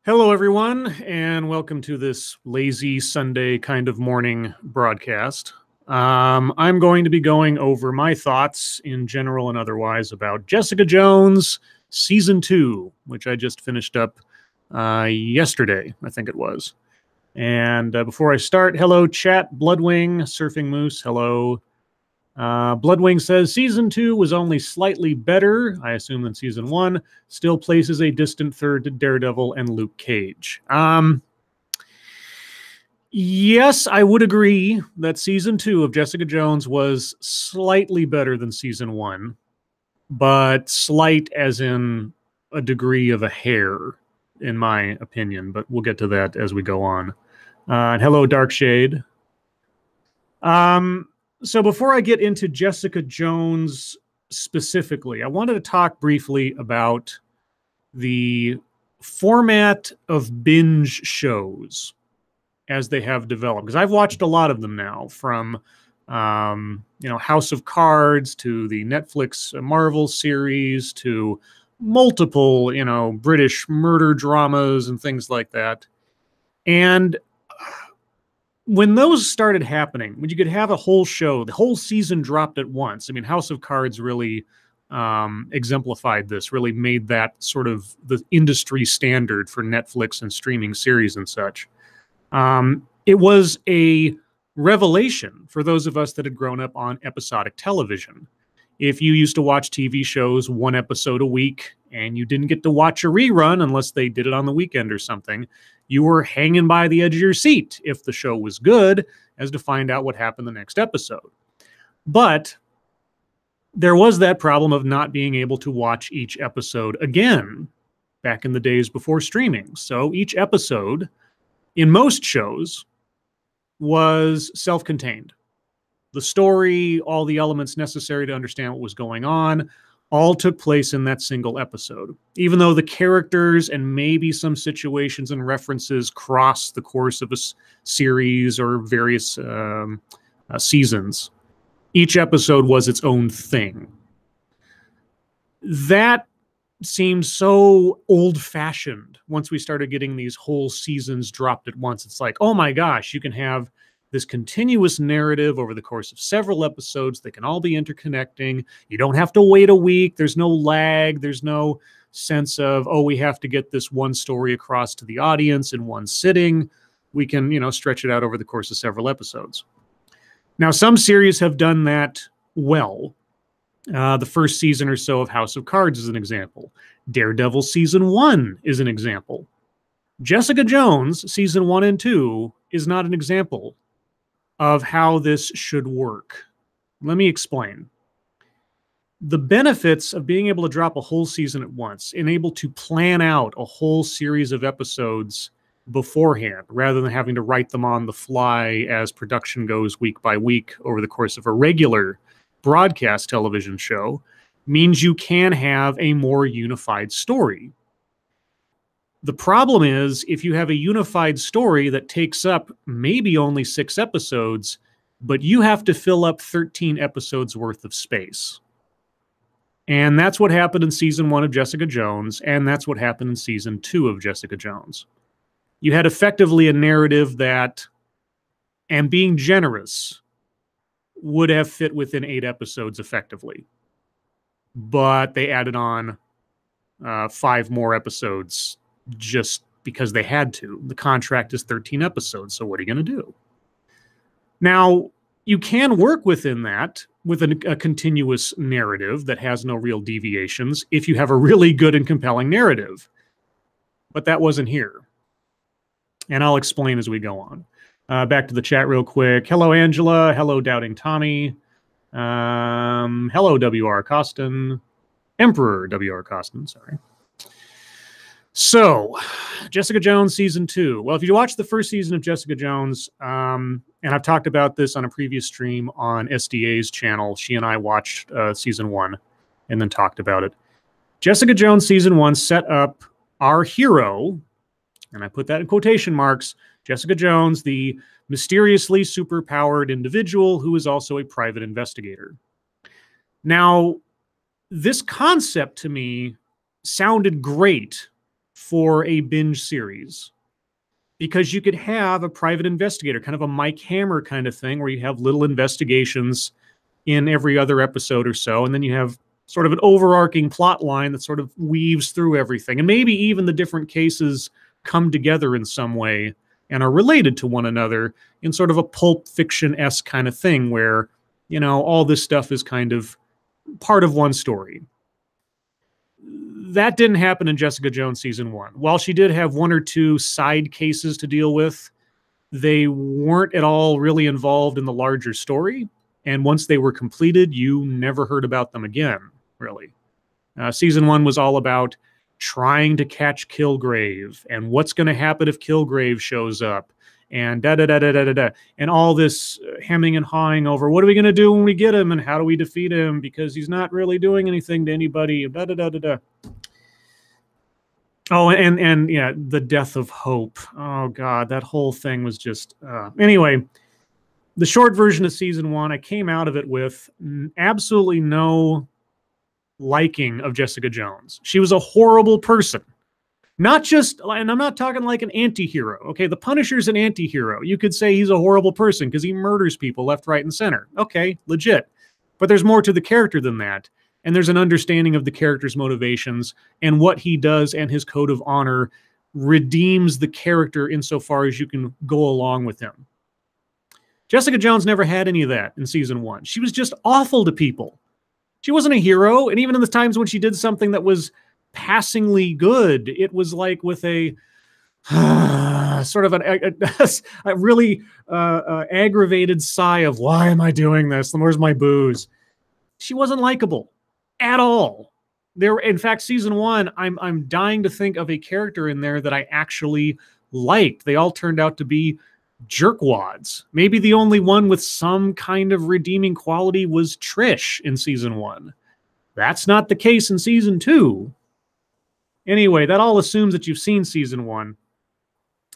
Hello, everyone, and welcome to this lazy Sunday kind of morning broadcast. I'm going to be going over my thoughts in general and otherwise about Jessica Jones Season 2, which I just finished up yesterday, I think it was. And before I start, hello, chat, Bloodwing, Surfing Moose, hello. Bloodwing says Season 2 was only slightly better, I assume, than Season 1. Still places a distant third to Daredevil and Luke Cage. Yes, I would agree that Season 2 of Jessica Jones was slightly better than Season 1, but slight as in a degree of a hair, in my opinion, but we'll get to that as we go on. And hello, Darkshade. So before I get into Jessica Jones specifically, I wanted to talk briefly about the format of binge shows as they have developed, because I've watched a lot of them now, from House of Cards to the Netflix Marvel series to multiple British murder dramas and things like that. And when those started happening, when you could have a whole show, the whole season dropped at once. I mean, House of Cards really exemplified this, really made that sort of the industry standard for Netflix and streaming series and such. It was a revelation for those of us that had grown up on episodic television. If you used to watch TV shows one episode a week and you didn't get to watch a rerun unless they did it on the weekend or something, you were hanging by the edge of your seat if the show was good, as to find out what happened the next episode. But there was that problem of not being able to watch each episode again back in the days before streaming. So each episode in most shows was self-contained. The story, all the elements necessary to understand what was going on, all took place in that single episode. Even though the characters and maybe some situations and references cross the course of a series or various seasons, each episode was its own thing. That seems so old-fashioned once we started getting these whole seasons dropped at once. It's like, oh my gosh, you can have this continuous narrative over the course of several episodes. They can all be interconnecting. You don't have to wait a week. There's no lag. There's no sense of, oh, we have to get this one story across to the audience in one sitting. We can, stretch it out over the course of several episodes. Now, some series have done that well. The first season or so of House of Cards is an example. Daredevil Season 1 is an example. Jessica Jones Season 1 and 2 is not an example of how this should work. Let me explain. The benefits of being able to drop a whole season at once and able to plan out a whole series of episodes beforehand, rather than having to write them on the fly as production goes week by week over the course of a regular broadcast television show, means you can have a more unified story. The problem is, if you have a unified story that takes up maybe only 6 episodes, but you have to fill up 13 episodes worth of space. And that's what happened in Season 1 of Jessica Jones, and that's what happened in Season 2 of Jessica Jones. You had effectively a narrative that, and being generous, would have fit within 8 episodes effectively. But they added on 5 more episodes just because they had to. The contract is 13 episodes, so what are you going to do? Now, you can work within that with a continuous narrative that has no real deviations if you have a really good and compelling narrative. But that wasn't here. And I'll explain as we go on. Back to the chat real quick. Hello, Angela. Hello, Doubting Tommy. Hello, W.R. Costin. Emperor W.R. Costin, sorry. So, Jessica Jones Season 2. Well, if you watch the first season of Jessica Jones, and I've talked about this on a previous stream on SDA's channel, she and I watched Season 1 and then talked about it. Jessica Jones Season 1 set up our hero, and I put that in quotation marks, Jessica Jones, the mysteriously superpowered individual who is also a private investigator. Now, this concept to me sounded great for a binge series, because you could have a private investigator, kind of a Mike Hammer kind of thing, where you have little investigations in every other episode or so, and then you have sort of an overarching plot line that sort of weaves through everything. And maybe even the different cases come together in some way and are related to one another in sort of a Pulp Fiction-esque kind of thing where, you know, all this stuff is kind of part of one story. That didn't happen in Jessica Jones season 1. While she did have 1 or 2 side cases to deal with, they weren't at all really involved in the larger story. And once they were completed, you never heard about them again, really. Season 1 was all about trying to catch Kilgrave and what's going to happen if Kilgrave shows up and da-da-da-da-da-da-da. And all this hemming and hawing over what are we going to do when we get him and how do we defeat him because he's not really doing anything to anybody, da-da-da-da-da. Oh, and yeah, the death of Hope. Oh, God, that whole thing was just... Anyway, the short version of season 1, I came out of it with absolutely no liking of Jessica Jones. She was a horrible person. Not just, and I'm not talking like an anti-hero. Okay, the Punisher's an anti-hero. You could say he's a horrible person because he murders people left, right, and center. Okay, legit. But there's more to the character than that. And there's an understanding of the character's motivations, and what he does and his code of honor redeems the character insofar as you can go along with him. Jessica Jones never had any of that in season 1. She was just awful to people. She wasn't a hero, and even in the times when she did something that was passingly good, it was like with a sort of a really aggravated sigh of, why am I doing this? Where's my booze? She wasn't likable at all. In fact, season 1, I'm dying to think of a character in there that I actually liked. They all turned out to be jerkwads. Maybe the only one with some kind of redeeming quality was Trish in season 1. That's not the case in season 2. Anyway, that all assumes that you've seen season 1.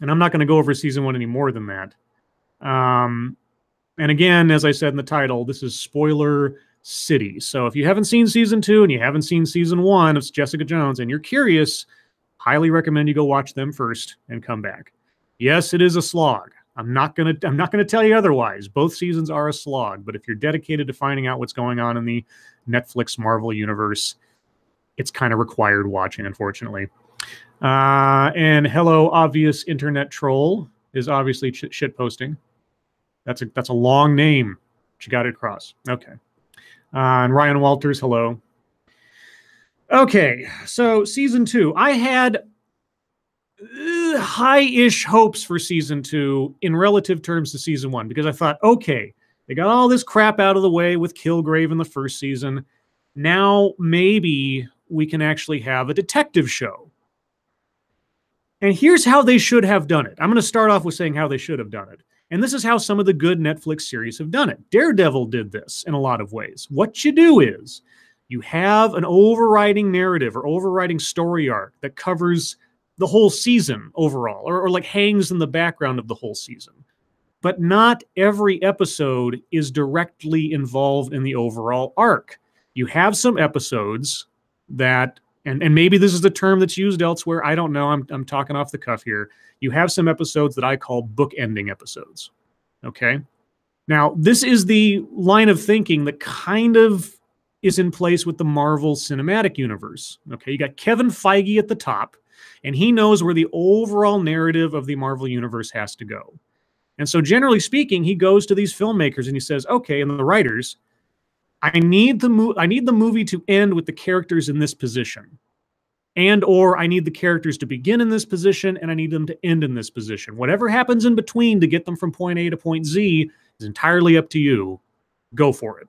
And I'm not going to go over season 1 any more than that. And again, as I said in the title, this is spoiler city. So if you haven't seen season 2 and you haven't seen season 1 of Jessica Jones and you're curious, highly recommend you go watch them first and come back. Yes, it is a slog. I'm not gonna tell you otherwise. Both seasons are a slog, but if you're dedicated to finding out what's going on in the Netflix Marvel universe, it's kind of required watching, unfortunately. And hello, obvious internet troll is obviously shit posting. That's a long name. But you got it across. Okay. And Ryan Walters, hello. Okay, so season 2. I had high-ish hopes for season 2 in relative terms to season 1 because I thought, okay, they got all this crap out of the way with Kilgrave in the first season. Now maybe we can actually have a detective show. And here's how they should have done it. I'm going to start off with saying how they should have done it. And this is how some of the good Netflix series have done it. Daredevil did this in a lot of ways. What you do is you have an overriding narrative or overriding story arc that covers the whole season overall, or like hangs in the background of the whole season. But not every episode is directly involved in the overall arc. You have some episodes that, and maybe this is the term that's used elsewhere, I don't know, I'm talking off the cuff here. You have some episodes that I call bookending episodes, okay? Now, this is the line of thinking that kind of is in place with the Marvel Cinematic Universe, okay? You got Kevin Feige at the top, and he knows where the overall narrative of the Marvel Universe has to go. And so generally speaking, he goes to these filmmakers and he says, okay, and the writers, I need the movie to end with the characters in this position. And or I need the characters to begin in this position and I need them to end in this position. Whatever happens in between to get them from point A to point Z is entirely up to you. Go for it.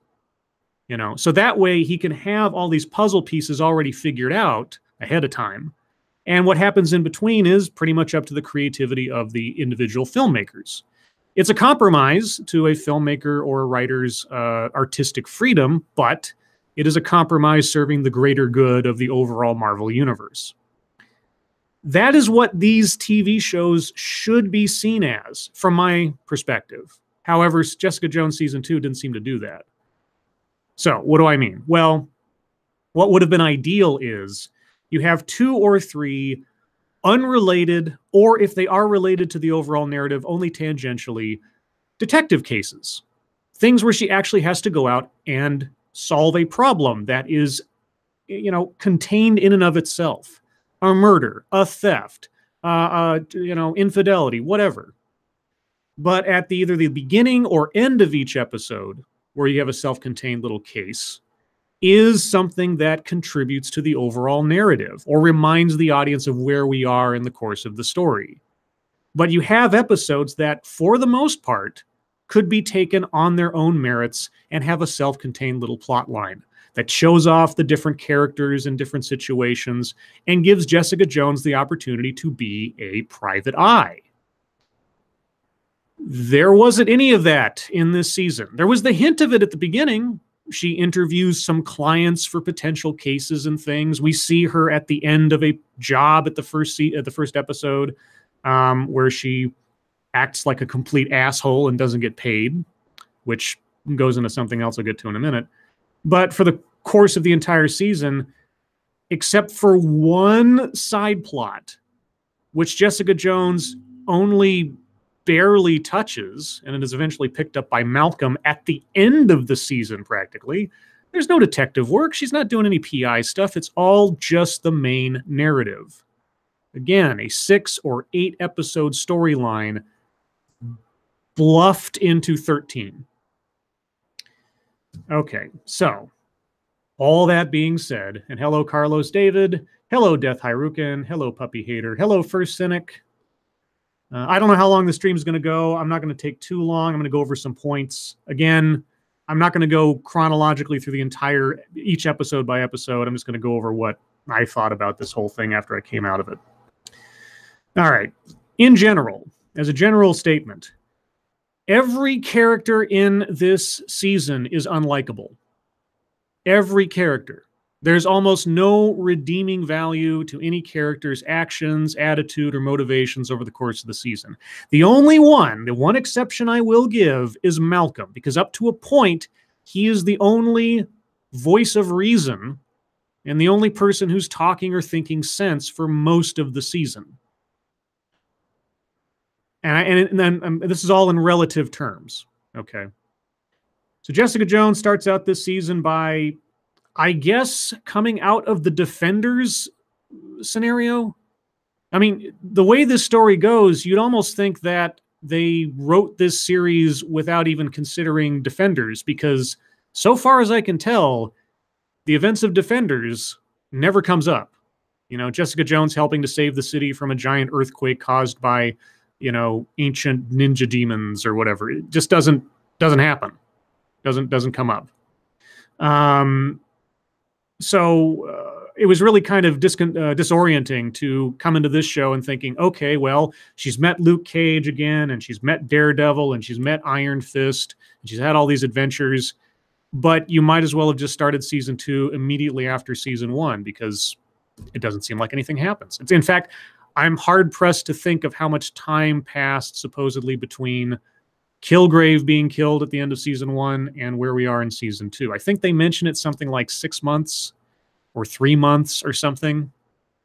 You know, so that way he can have all these puzzle pieces already figured out ahead of time. And what happens in between is pretty much up to the creativity of the individual filmmakers. It's a compromise to a filmmaker or a writer's artistic freedom, but it is a compromise serving the greater good of the overall Marvel universe. That is what these TV shows should be seen as, from my perspective. However, Jessica Jones Season 2 didn't seem to do that. So, what do I mean? Well, what would have been ideal is you have 2 or 3 unrelated, or if they are related to the overall narrative, only tangentially, detective cases. Things where she actually has to go out and solve a problem that is, contained in and of itself. A murder, a theft, infidelity, whatever. But at either the beginning or end of each episode, where you have a self-contained little case, is something that contributes to the overall narrative or reminds the audience of where we are in the course of the story. But you have episodes that, for the most part, could be taken on their own merits and have a self-contained little plot line that shows off the different characters in different situations and gives Jessica Jones the opportunity to be a private eye. There wasn't any of that in this season. There was the hint of it at the beginning. She interviews some clients for potential cases and things. We see her at the end of a job at the first episode, where she acts like a complete asshole and doesn't get paid, which goes into something else I'll get to in a minute. But for the course of the entire season, except for one side plot, which Jessica Jones only barely touches, and it is eventually picked up by Malcolm at the end of the season practically, there's no detective work. She's not doing any PI stuff. It's all just the main narrative. Again, a 6 or 8 episode storyline bluffed into 13. Okay, so all that being said, and hello Carlos David, hello Death Hyrukin, hello Puppy Hater, hello First Cynic. I don't know how long the stream is going to go. I'm not going to take too long. I'm going to go over some points. Again, I'm not going to go chronologically through each episode by episode. I'm just going to go over what I thought about this whole thing after I came out of it. All right. In general, as a general statement, every character in this season is unlikable. Every character. There's almost no redeeming value to any character's actions, attitude, or motivations over the course of the season. The one exception I will give is Malcolm, because up to a point, he is the only voice of reason and the only person who's talking or thinking sense for most of the season. And then this is all in relative terms, okay? So Jessica Jones starts out this season by, I guess, coming out of the Defenders scenario. I mean, the way this story goes, you'd almost think that they wrote this series without even considering Defenders, because so far as I can tell, the events of Defenders never comes up. Jessica Jones helping to save the city from a giant earthquake caused by, ancient ninja demons or whatever. It just doesn't happen. Doesn't come up. So it was really kind of disorienting to come into this show and thinking, okay, well, she's met Luke Cage again, and she's met Daredevil, and she's met Iron Fist, and she's had all these adventures, but you might as well have just started season 2 immediately after season 1, because it doesn't seem like anything happens. In fact, I'm hard-pressed to think of how much time passed supposedly between Kilgrave being killed at the end of season 1 and where we are in season 2. I think they mention it something like 6 months or 3 months or something.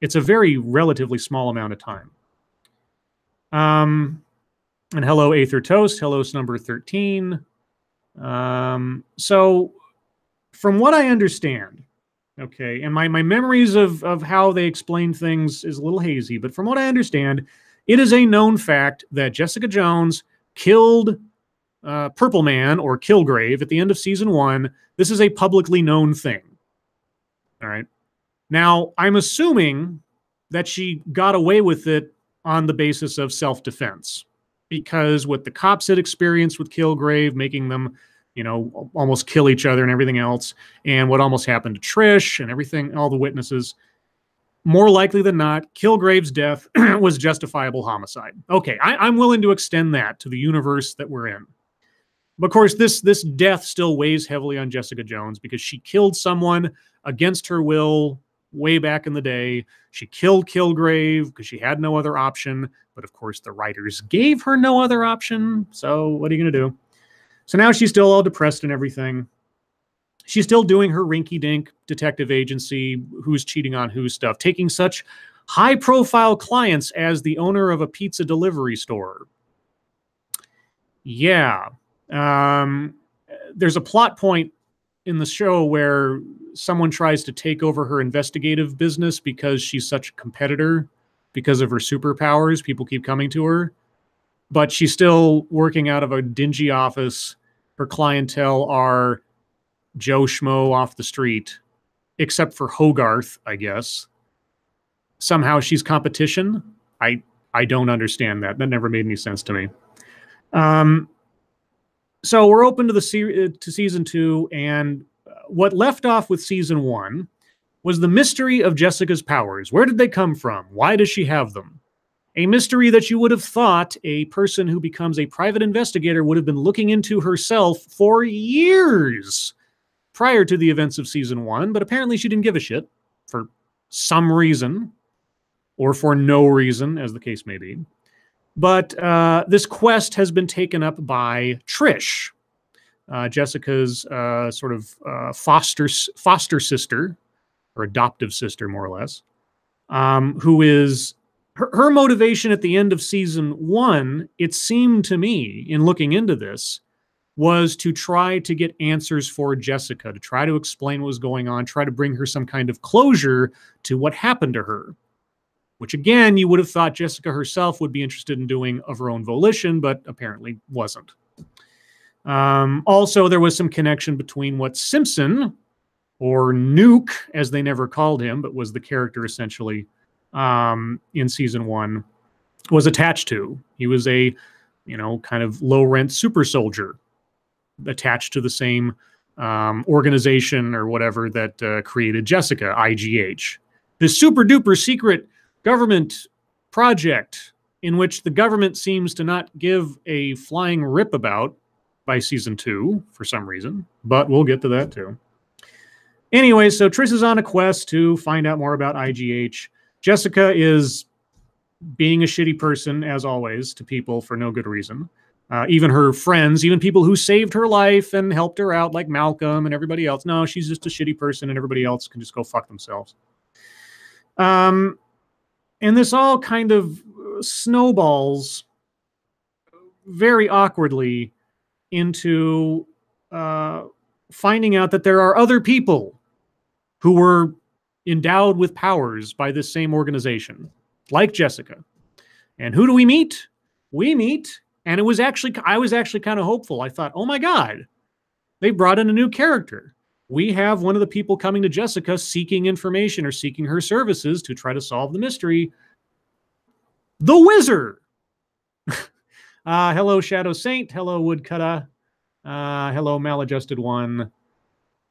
It's a very relatively small amount of time. And hello, Aether Toast. Hello, number 13. So from what I understand, okay, and my memories of how they explain things is a little hazy, but from what I understand, it is a known fact that Jessica Jones killed Purple Man, or Kilgrave, at the end of season 1. This is a publicly known thing. All right. Now, I'm assuming that she got away with it on the basis of self-defense, because what the cops had experienced with Kilgrave, making them, almost kill each other and everything else, and what almost happened to Trish and everything, all the witnesses, more likely than not, Kilgrave's death was justifiable homicide. Okay, I'm willing to extend that to the universe that we're in. But of course, this death still weighs heavily on Jessica Jones, because she killed someone against her will way back in the day. She killed Kilgrave because she had no other option. But of course, the writers gave her no other option. So what are you going to do? So now she's still all depressed and everything. She's still doing her rinky-dink detective agency, who's cheating on who stuff, taking such high-profile clients as the owner of a pizza delivery store. Yeah. There's a plot point in the show where someone tries to take over her investigative business because she's such a competitor because of her superpowers. People keep coming to her, but she's still working out of a dingy office. Her clientele are Joe Schmo off the street, except for Hogarth, I guess. Somehow she's competition. I don't understand that. That never made any sense to me. So we're open to to season 2, and what left off with season 1 was the mystery of Jessica's powers. Where did they come from? Why does she have them? A mystery that you would have thought a person who becomes a private investigator would have been looking into herself for years prior to the events of season 1, but apparently she didn't give a shit for some reason, or for no reason, as the case may be. But this quest has been taken up by Trish, Jessica's sort of foster sister, or adoptive sister, more or less, who is her motivation at the end of season 1, it seemed to me, in looking into this, was to try to get answers for Jessica, to try to explain what was going on, try to bring her some kind of closure to what happened to her. Which, again, you would have thought Jessica herself would be interested in doing of her own volition, but apparently wasn't. Also, there was some connection between what Simpson, or Nuke, as they never called him, but was the character essentially in season 1, was attached to. He was a, kind of low-rent super soldier attached to the same organization or whatever that created Jessica, IGH. This super-duper secret government project in which the government seems to not give a flying rip about by season 2 for some reason, but we'll get to that too. Anyway, so Trish is on a quest to find out more about IGH. Jessica is being a shitty person, as always, to people for no good reason. Even her friends, even people who saved her life and helped her out, like Malcolm and everybody else. No, she's just a shitty person and everybody else can just go fuck themselves. And this all kind of snowballs very awkwardly into finding out that there are other people who were endowed with powers by this same organization, like Jessica. And who do we meet? We meet, and I was actually kind of hopeful. I thought, oh my God, they brought in a new character. We have one of the people coming to Jessica seeking information or seeking her services to try to solve the mystery. The Wizard. Hello, Shadow Saint. Hello, Woodcutter. Hello, Maladjusted One.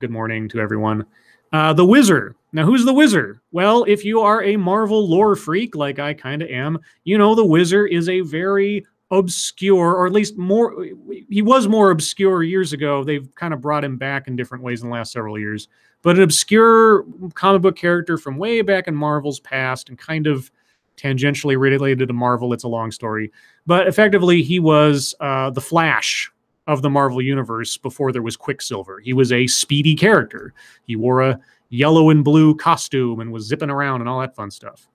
Good morning to everyone. The Wizard. Now, who's the Wizard? Well, if you are a Marvel lore freak, like I kind of am, you know the Wizard is a very obscure, or at least more, he was more obscure years ago. They've kind of brought him back in different ways in the last several years. But an obscure comic book character from way back in Marvel's past and kind of tangentially related to Marvel. It's a long story. But effectively, he was the Flash of the Marvel Universe before there was Quicksilver. He was a speedy character. He wore a yellow and blue costume and was zipping around and all that fun stuff.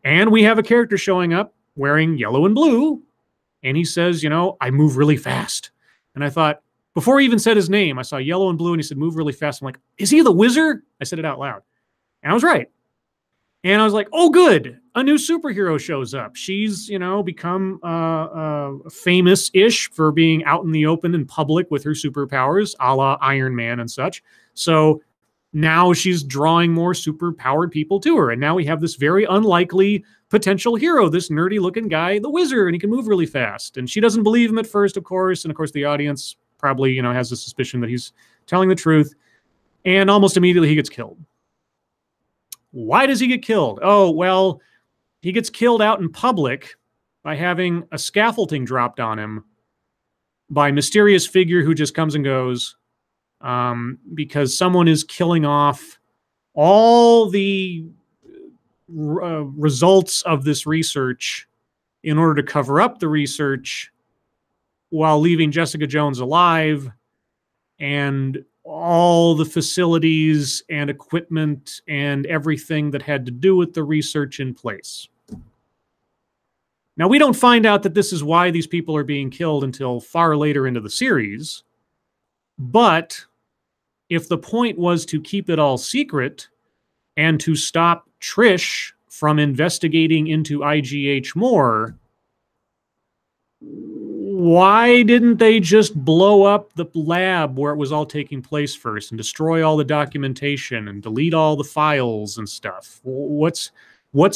And we have a character showing up wearing yellow and blue, and he says, I move really fast. And I thought, before he even said his name, I saw yellow and blue, and he said, move really fast. I'm like, is he the Wizard? I said it out loud. And I was right. And I was like, oh, good. A new superhero shows up. She's, become famous-ish for being out in the open in public with her superpowers, a la Iron Man and such. So now she's drawing more super-powered people to her. And now we have this very unlikely potential hero, this nerdy-looking guy, the Wizard, and he can move really fast. And she doesn't believe him at first, of course. And, of course, the audience probably, has a suspicion that he's telling the truth. And almost immediately he gets killed. Why does he get killed? Oh, well, he gets killed out in public by having a scaffolding dropped on him by a mysterious figure who just comes and goes because someone is killing off all the results of this research in order to cover up the research while leaving Jessica Jones alive and all the facilities and equipment and everything that had to do with the research in place. Now, we don't find out that this is why these people are being killed until far later into the series, but if the point was to keep it all secret and to stop Trish from investigating into IGH more, why didn't they just blow up the lab where it was all taking place first and destroy all the documentation and delete all the files and stuff? What's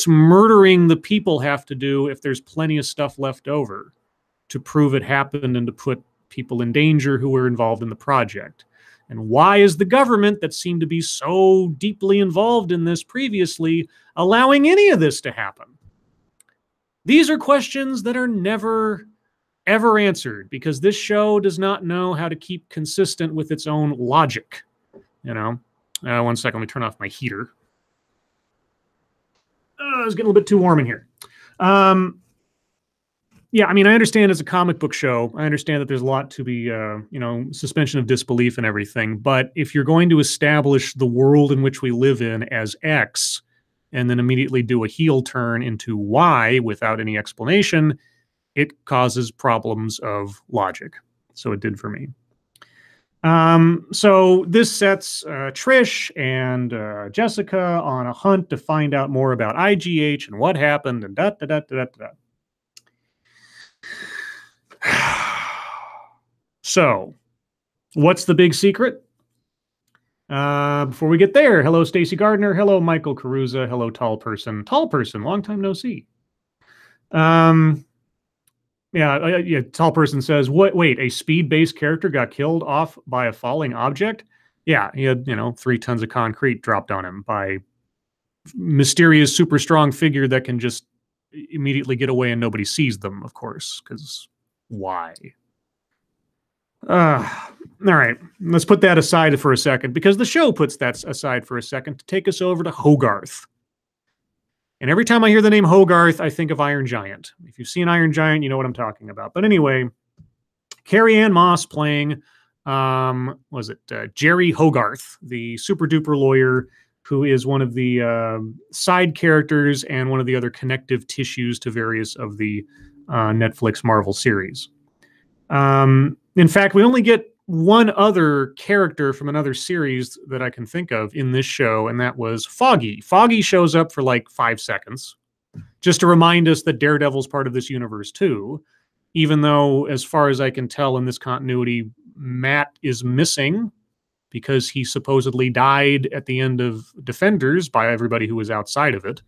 murdering the people have to do if there's plenty of stuff left over to prove it happened and to put people in danger who were involved in the project? And why is the government, that seemed to be so deeply involved in this previously, allowing any of this to happen? These are questions that are never, ever answered, because this show does not know how to keep consistent with its own logic. You know? 1 second, let me turn off my heater. It's getting a little bit too warm in here. Yeah, I mean, I understand it's a comic book show. I understand that there's a lot to be, suspension of disbelief and everything. But if you're going to establish the world in which we live in as X, and then immediately do a heel turn into Y without any explanation, it causes problems of logic. So it did for me. So this sets Trish and Jessica on a hunt to find out more about IGH and what happened and da-da-da-da-da-da. So, what's the big secret? Before we get there, hello, Stacy Gardner. Hello, Michael Caruza. Hello, Tall Person. Tall Person, long time no see. Yeah, Tall Person says, wait, a speed-based character got killed off by a falling object? Yeah, he had, 3 tons of concrete dropped on him by mysterious, super strong figure that can just immediately get away and nobody sees them, of course, because why? All right, let's put that aside for a second, because the show puts that aside for a second to take us over to Hogarth. And every time I hear the name Hogarth, I think of Iron Giant. If you've seen Iron Giant, you know what I'm talking about. But anyway, Carrie-Anne Moss playing, Jerry Hogarth, the super-duper lawyer who is one of the side characters and one of the other connective tissues to various of the Netflix Marvel series. In fact, we only get one other character from another series that I can think of in this show, and that was Foggy. Foggy shows up for like 5 seconds, just to remind us that Daredevil's part of this universe too, even though, as far as I can tell in this continuity, Matt is missing because he supposedly died at the end of Defenders by everybody who was outside of it.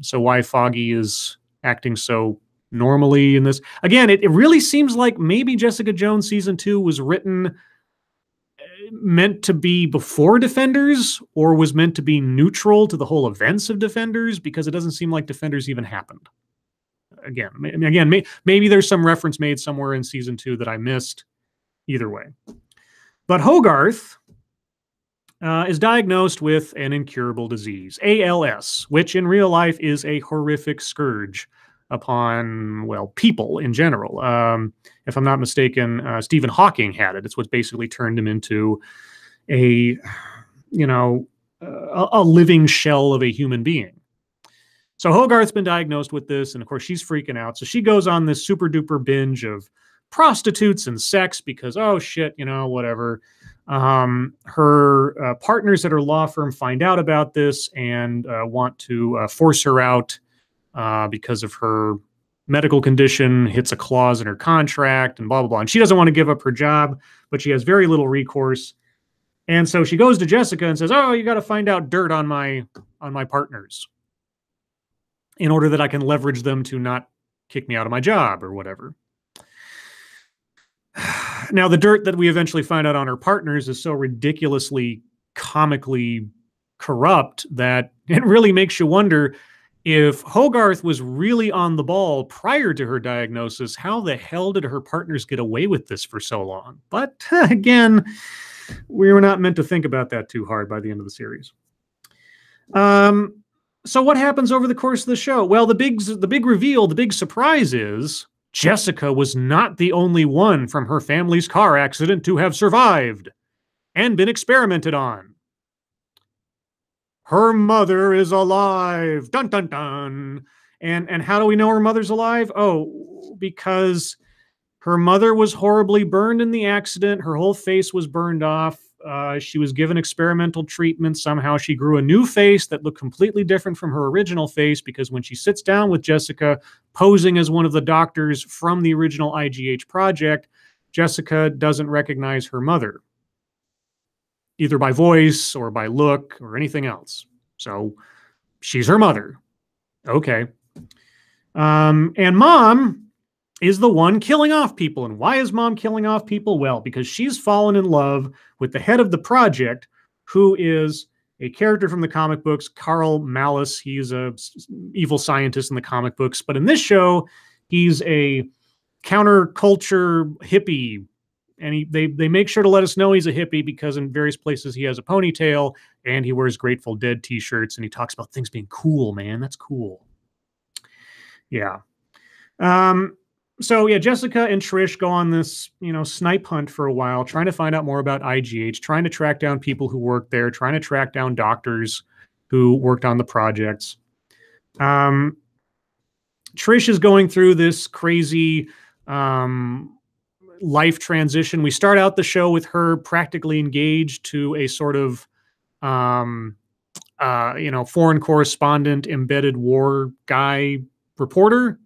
So why Foggy is acting so normally in this. Again, it really seems like maybe Jessica Jones season 2 was written meant to be before Defenders, or was meant to be neutral to the whole events of Defenders, because it doesn't seem like Defenders even happened. Again, maybe there's some reference made somewhere in season 2 that I missed. Either way. But Hogarth is diagnosed with an incurable disease, ALS, which in real life is a horrific scourge upon, well, people in general. If I'm not mistaken, Stephen Hawking had it. It's what basically turned him into a living shell of a human being. So Hogarth's been diagnosed with this, and of course she's freaking out. So she goes on this super duper binge of prostitutes and sex because, oh shit, whatever. Her partners at her law firm find out about this and want to force her out because of her medical condition, hits a clause in her contract and blah, blah, blah. And she doesn't want to give up her job, but she has very little recourse. And so she goes to Jessica and says, oh, you got to find out dirt on my partners in order that I can leverage them to not kick me out of my job or whatever. Now, the dirt that we eventually find out on her partners is so ridiculously comically corrupt that it really makes you wonder, if Hogarth was really on the ball prior to her diagnosis, how the hell did her partners get away with this for so long? But again, we were not meant to think about that too hard by the end of the series. So what happens over the course of the show? Well, the big reveal, the big surprise is Jessica was not the only one from her family's car accident to have survived. and been experimented on. Her mother is alive. Dun, dun, dun. And how do we know her mother's alive? Oh, because her mother was horribly burned in the accident. Her whole face was burned off. She was given experimental treatment. Somehow she grew a new face that looked completely different from her original face, because when she sits down with Jessica, posing as one of the doctors from the original IGH project, Jessica doesn't recognize her mother, either by voice or by look or anything else. So she's her mother. Okay. And Mom is the one killing off people. And why is Mom killing off people? Well, because she's fallen in love with the head of the project, who is a character from the comic books, Carl Malice. He's a evil scientist in the comic books, but in this show, he's a counterculture hippie. And they make sure to let us know he's a hippie because in various places he has a ponytail and he wears Grateful Dead t-shirts and he talks about things being cool, man. That's cool. Yeah. So yeah, Jessica and Trish go on this, snipe hunt for a while, trying to find out more about IGH, trying to track down people who work there, trying to track down doctors who worked on the projects. Trish is going through this crazy life transition. We start out the show with her practically engaged to a sort of, foreign correspondent, embedded war guy reporter,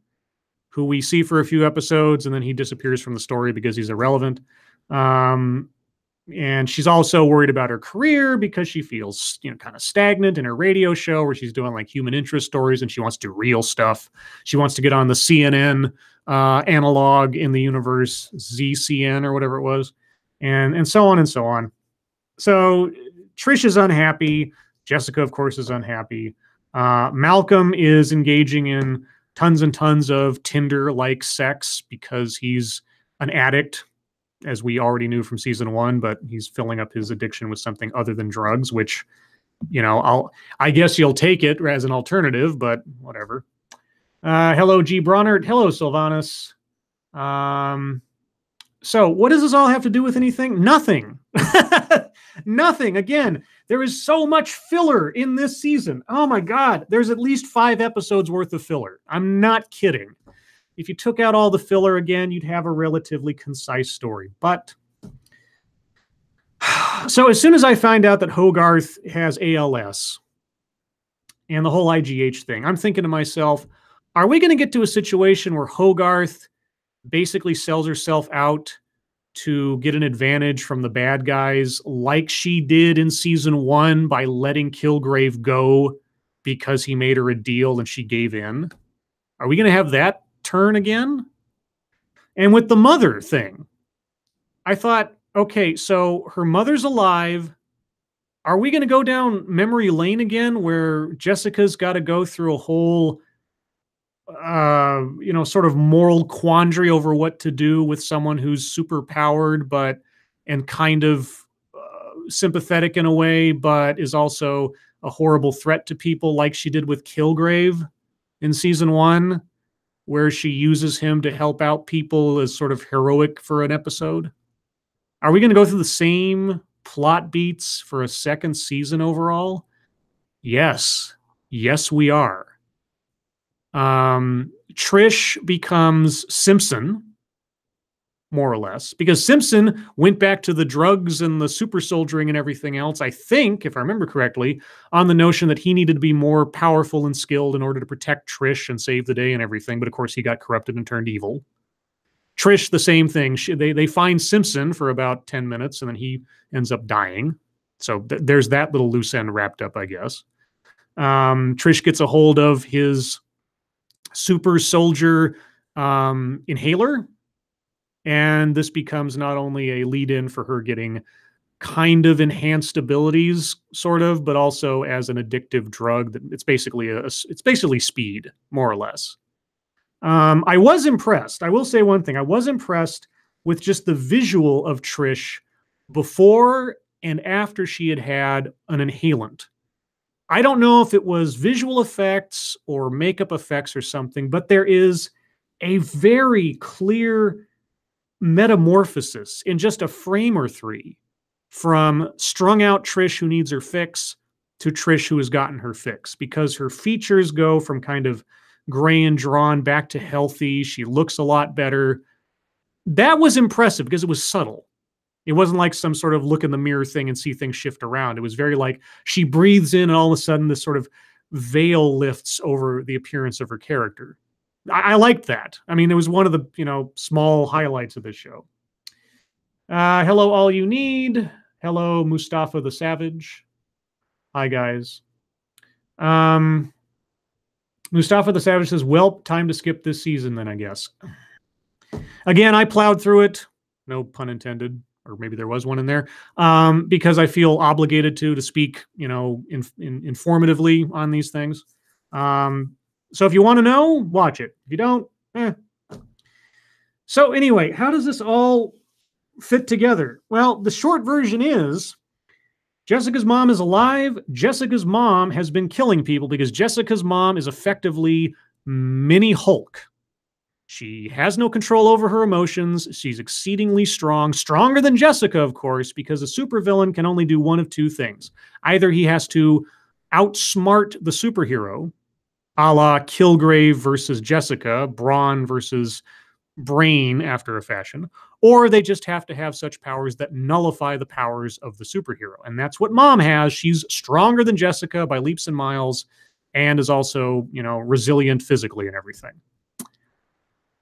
who we see for a few episodes, and then he disappears from the story because he's irrelevant. And she's also worried about her career because she feels, kind of stagnant in her radio show where she's doing like human interest stories, and she wants to do real stuff. She wants to get on the CNN analog in the universe, ZCN or whatever it was, and so on and so on. So Trish is unhappy. Jessica, of course, is unhappy. Malcolm is engaging in tons and tons of Tinder-like sex because he's an addict, as we already knew from season 1, but he's filling up his addiction with something other than drugs, which, I guess you'll take it as an alternative, but whatever. Hello, G. Bronert. Hello, Sylvanus. So what does this all have to do with anything? Nothing. Nothing. Again, there is so much filler in this season. Oh my God. There's at least 5 episodes worth of filler. I'm not kidding. If you took out all the filler again, you'd have a relatively concise story. But so as soon as I find out that Hogarth has ALS and the whole IGH thing, I'm thinking to myself, are we going to get to a situation where Hogarth basically sells herself out to get an advantage from the bad guys like she did in season 1 by letting Kilgrave go because he made her a deal and she gave in? Are we going to have that turn again? And with the mother thing, I thought, okay, so her mother's alive. Are we going to go down memory lane again where Jessica's got to go through a whole sort of moral quandary over what to do with someone who's super powered, and kind of sympathetic in a way, but is also a horrible threat to people, like she did with Kilgrave in season 1, where she uses him to help out people as sort of heroic for an episode? Are we going to go through the same plot beats for a second season overall? Yes. Yes, we are. Trish becomes Simpson, more or less, because Simpson went back to the drugs and the super soldiering and everything else, I think, if I remember correctly, on the notion that he needed to be more powerful and skilled in order to protect Trish and save the day and everything. But of course, he got corrupted and turned evil. Trish, the same thing. They find Simpson for about 10 minutes and then he ends up dying. So there's that little loose end wrapped up, I guess. Trish gets a hold of his super soldier inhaler, and this becomes not only a lead-in for her getting kind of enhanced abilities, sort of, but also as an addictive drug. It's basically speed, more or less. I was impressed. I will say one thing. I was impressed with just the visual of Trish before and after she had had an inhalant. I don't know if it was visual effects or makeup effects or something, but there is a very clear metamorphosis in just a frame or 3 from strung out Trish who needs her fix to Trish who has gotten her fix, because her features go from kind of gray and drawn back to healthy. She looks a lot better. That was impressive because it was subtle. It wasn't like some sort of look in the mirror thing and see things shift around. It was very like she breathes in and all of a sudden this sort of veil lifts over the appearance of her character. I liked that. I mean, it was one of the, small highlights of this show. Hello, all you need. Hello, Mustafa the Savage. Hi, guys. Mustafa the Savage says, well, time to skip this season then, I guess. Again, I plowed through it. No pun intended. Or maybe there was one in there, because I feel obligated to speak, informatively on these things. So if you want to know, watch it. If you don't, So anyway, how does this all fit together? Well, the short version is Jessica's mom is alive. Jessica's mom has been killing people because Jessica's mom is effectively mini Hulk. She has no control over her emotions. She's exceedingly strong, stronger than Jessica, of course, because a supervillain can only do one of two things. Either he has to outsmart the superhero, a la Kilgrave versus Jessica, Brawn versus Brain after a fashion, or they just have to have such powers that nullify the powers of the superhero. And that's what Mom has. She's stronger than Jessica by leaps and miles and is also, resilient physically and everything.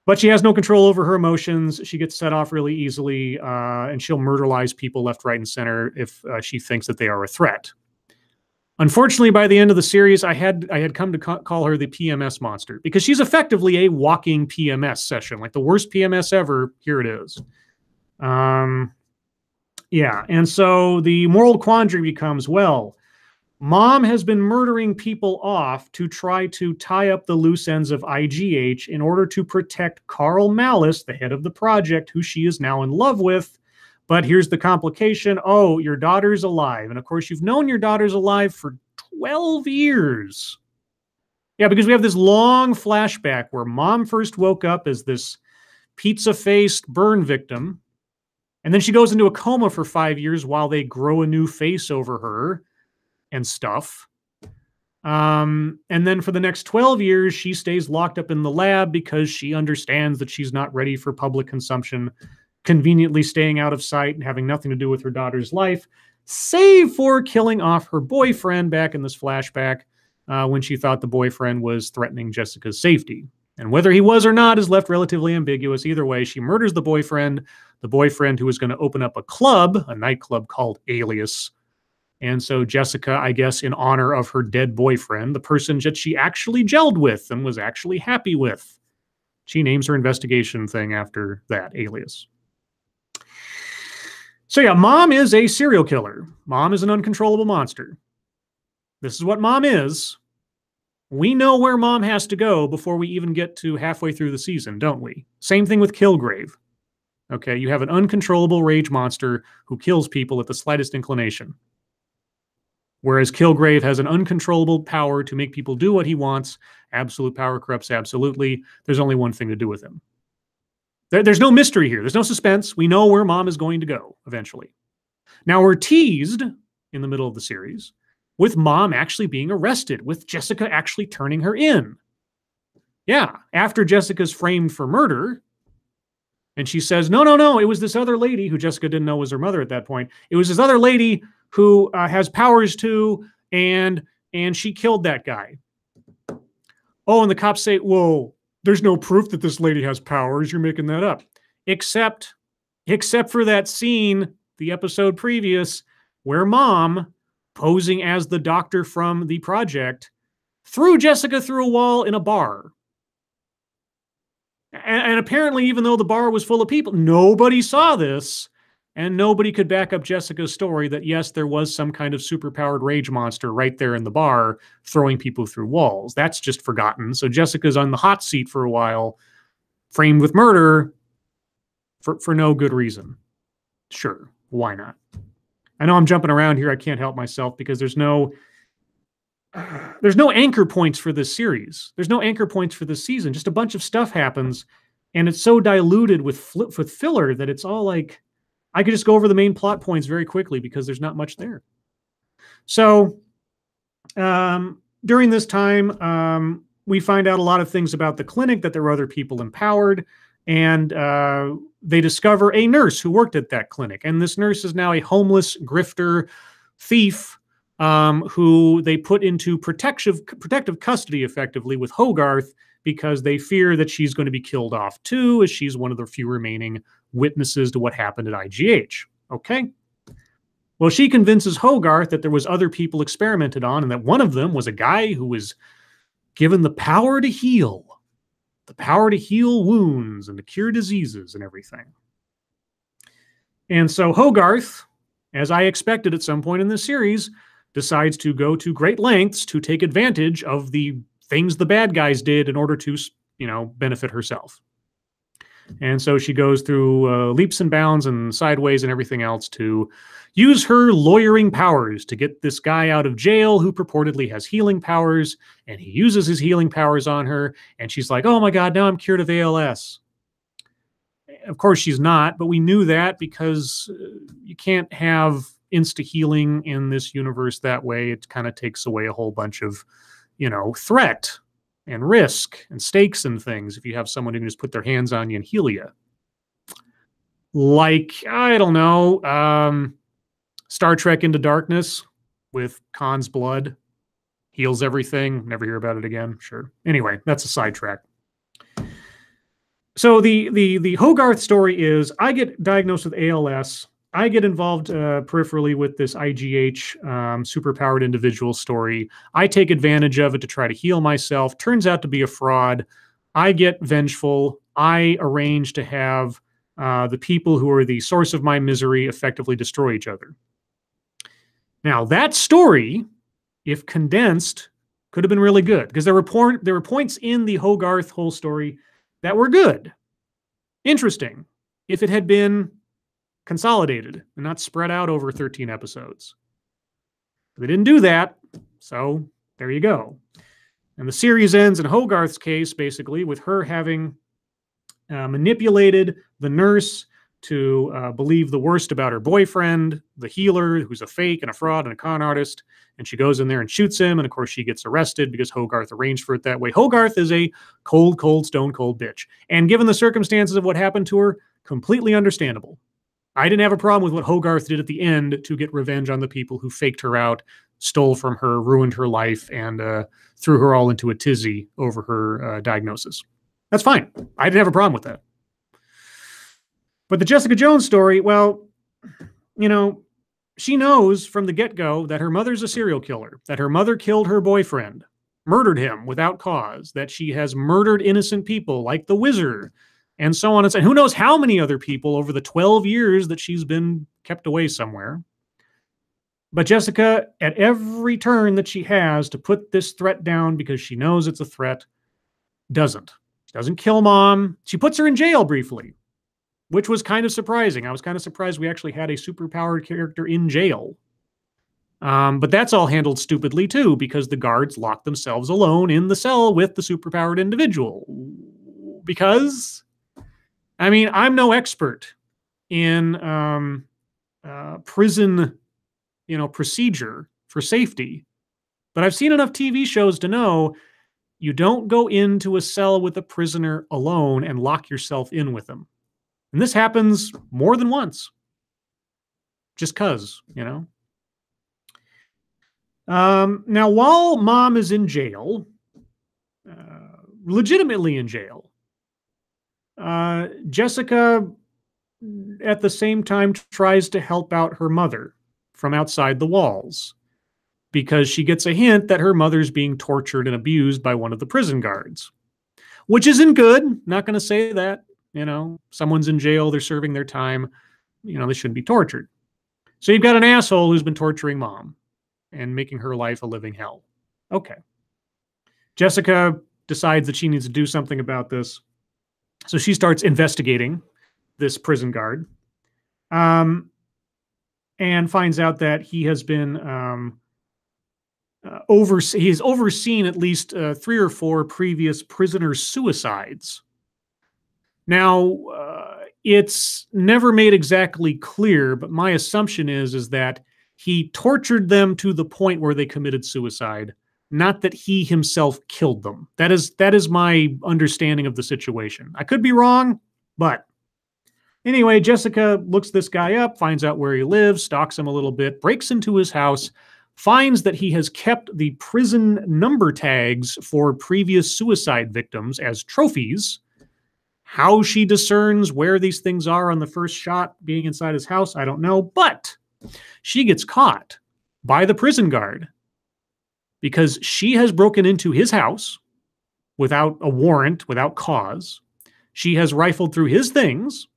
But she has no control over her emotions. She gets set off really easily, and she'll murderize people left, right, and center if she thinks that they are a threat. Unfortunately, by the end of the series, I had come to call her the PMS monster, because she's effectively a walking PMS session, like the worst PMS ever. Here it is. Yeah, and so the moral quandary becomes, well, Mom has been murdering people off to try to tie up the loose ends of IGH in order to protect Carl Malice, the head of the project, who she is now in love with. But here's the complication. Oh, your daughter's alive. And of course, you've known your daughter's alive for 12 years. Yeah, because we have this long flashback where Mom first woke up as this pizza-faced burn victim. And then she goes into a coma for 5 years while they grow a new face over her and stuff. And then for the next 12 years, she stays locked up in the lab because she understands that she's not ready for public consumption, conveniently staying out of sight and having nothing to do with her daughter's life, save for killing off her boyfriend back in this flashback when she thought the boyfriend was threatening Jessica's safety. And whether he was or not is left relatively ambiguous. Either way, she murders the boyfriend who was going to open up a club, a nightclub called Alias. And so Jessica, I guess, in honor of her dead boyfriend, the person that she actually gelled with and was actually happy with, she names her investigation thing after that, Alias. So yeah, Mom is a serial killer. Mom is an uncontrollable monster. This is what Mom is. We know where Mom has to go before we even get to halfway through the season, don't we? Same thing with Kilgrave. Okay, you have an uncontrollable rage monster who kills people at the slightest inclination. Whereas Kilgrave has an uncontrollable power to make people do what he wants. Absolute power corrupts absolutely. There's only one thing to do with him. There's no mystery here. There's no suspense. We know where Mom is going to go eventually. Now we're teased in the middle of the series with Mom actually being arrested, with Jessica actually turning her in. Yeah, after Jessica's framed for murder, and she says, no, it was this other lady who Jessica didn't know was her mother at that point. It was this other lady who has powers too, and she killed that guy. Oh, and the cops say, whoa, there's no proof that this lady has powers. You're making that up. Except for that scene, the episode previous, where Mom, posing as the doctor from the project, threw Jessica through a wall in a bar. And apparently, even though the bar was full of people, nobody saw this. And nobody could back up Jessica's story that, yes, there was some kind of superpowered rage monster right there in the bar throwing people through walls. That's just forgotten. So Jessica's on the hot seat for a while, framed with murder for no good reason. Sure, why not? I know I'm jumping around here. I can't help myself because there's no anchor points for this series. There's no anchor points for this season. Just a bunch of stuff happens, and it's so diluted with filler that it's all like, I could just go over the main plot points very quickly because there's not much there. So during this time, we find out a lot of things about the clinic, that there were other people empowered, and they discover a nurse who worked at that clinic. And this nurse is now a homeless grifter thief who they put into protective custody effectively with Hogarth because they fear that she's going to be killed off too, as she's one of the few remaining witnesses to what happened at IGH. Okay. Well, she convinces Hogarth that there was other people experimented on and that one of them was a guy who was given the power to heal wounds and to cure diseases and everything. And so Hogarth, as I expected at some point in this series, decides to go to great lengths to take advantage of the things the bad guys did in order to, benefit herself. And so she goes through leaps and bounds and sideways and everything else to use her lawyering powers to get this guy out of jail who purportedly has healing powers, and he uses his healing powers on her, and she's like, oh my God, now I'm cured of ALS. Of course she's not, but we knew that because you can't have insta-healing in this universe that way. It kind of takes away a whole bunch of, threat and risk and stakes and things if you have someone who can just put their hands on you and heal you. Like, I don't know, Star Trek Into Darkness with Khan's blood. Heals everything. Never hear about it again. Sure. Anyway, that's a sidetrack. So the Hogarth story is I get diagnosed with ALS. I get involved peripherally with this IGH superpowered individual story. I take advantage of it to try to heal myself. Turns out to be a fraud. I get vengeful. I arrange to have the people who are the source of my misery effectively destroy each other. Now, that story, if condensed, could have been really good because there were points in the Hogarth whole story that were good, interesting, if it had been consolidated and not spread out over 13 episodes. They didn't do that, so there you go. And the series ends in Hogarth's case, basically, with her having manipulated the nurse to believe the worst about her boyfriend, the healer, who's a fake and a fraud and a con artist. And she goes in there and shoots him. And of course, she gets arrested because Hogarth arranged for it that way. Hogarth is a cold, stone cold bitch. And given the circumstances of what happened to her, completely understandable. I didn't have a problem with what Hogarth did at the end to get revenge on the people who faked her out, stole from her, ruined her life, and threw her all into a tizzy over her diagnosis. That's fine. I didn't have a problem with that. But the Jessica Jones story, well, she knows from the get-go that her mother's a serial killer, that her mother killed her boyfriend, murdered him without cause, that she has murdered innocent people like the Wizard, and so on and so on. Who knows how many other people over the 12 years that she's been kept away somewhere. But Jessica, at every turn that she has to put this threat down because she knows it's a threat, doesn't. She doesn't kill Mom. She puts her in jail briefly, which was kind of surprising. I was kind of surprised we actually had a superpowered character in jail. But that's all handled stupidly too, because the guards locked themselves alone in the cell with the superpowered individual. Because, I'm no expert in prison, procedure for safety, but I've seen enough TV shows to know you don't go into a cell with a prisoner alone and lock yourself in with them. And this happens more than once. Just cause, Now, while Mom is in jail, legitimately in jail, Jessica, at the same time, tries to help out her mother from outside the walls because she gets a hint that her mother's being tortured and abused by one of the prison guards, which isn't good. Not going to say that. Someone's in jail, they're serving their time, they shouldn't be tortured. So you've got an asshole who's been torturing Mom and making her life a living hell. Okay. Jessica decides that she needs to do something about this. So she starts investigating this prison guard and finds out that he has been he's overseen at least 3 or 4 previous prisoner suicides. Now, It's never made exactly clear, but my assumption is that he tortured them to the point where they committed suicide, not that he himself killed them. That is my understanding of the situation. I could be wrong, but anyway, Jessica looks this guy up, finds out where he lives, stalks him a little bit, breaks into his house, finds that he has kept the prison number tags for previous suicide victims as trophies. How she discerns where these things are on the first shot being inside his house, I don't know. But she gets caught by the prison guard because she has broken into his house without a warrant, without cause. She has rifled through his things.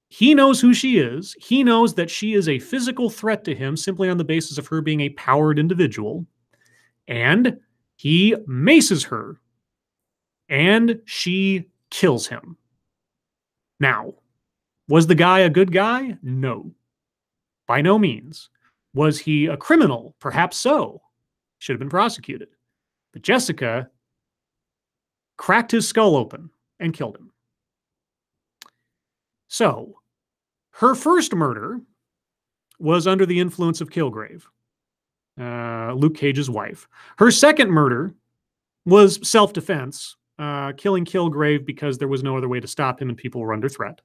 He knows who she is. He knows that she is a physical threat to him simply on the basis of her being a powered individual. And he maces her. And she kills him. Now, was the guy a good guy? No. By no means. Was he a criminal? Perhaps so. Should have been prosecuted. But Jessica cracked his skull open and killed him. So, her first murder was under the influence of Kilgrave, Luke Cage's wife. Her second murder was self-defense, killing Kilgrave because there was no other way to stop him and people were under threat.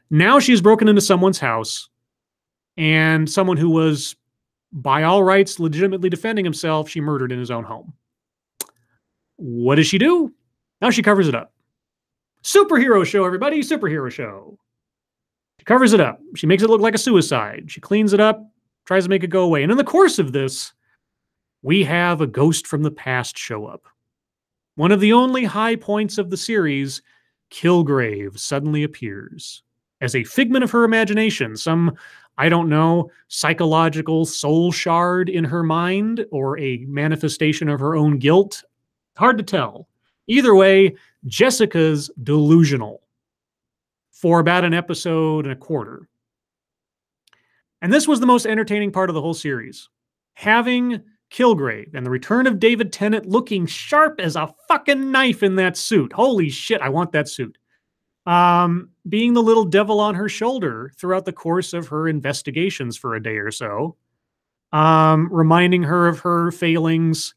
Now she's broken into someone's house, and someone who was, by all rights, legitimately defending himself, she murdered in his own home. What does she do? Now she covers it up. Superhero show, everybody. Superhero show. She covers it up. She makes it look like a suicide. She cleans it up, tries to make it go away. And in the course of this, we have a ghost from the past show up. One of the only high points of the series, Kilgrave suddenly appears as a figment of her imagination, some, I don't know, psychological soul shard in her mind or a manifestation of her own guilt. Hard to tell. Either way, Jessica's delusional for about an episode and a quarter. And this was the most entertaining part of the whole series. Having Kilgrave and the return of David Tennant looking sharp as a fucking knife in that suit. Holy shit, I want that suit. Being the little devil on her shoulder throughout the course of her investigations for a day or so. Reminding her of her failings.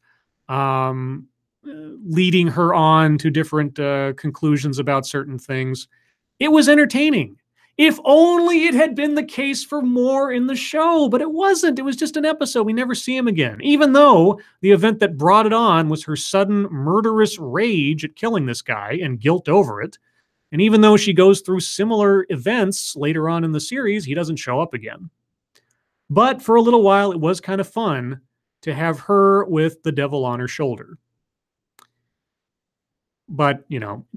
Leading her on to different conclusions about certain things. It was entertaining. If only it had been the case for more in the show, but it wasn't. It was just an episode. We never see him again, even though the event that brought it on was her sudden murderous rage at killing this guy and guilt over it. And even though she goes through similar events later on in the series, he doesn't show up again. But for a little while, it was kind of fun to have her with the devil on her shoulder. But, you know,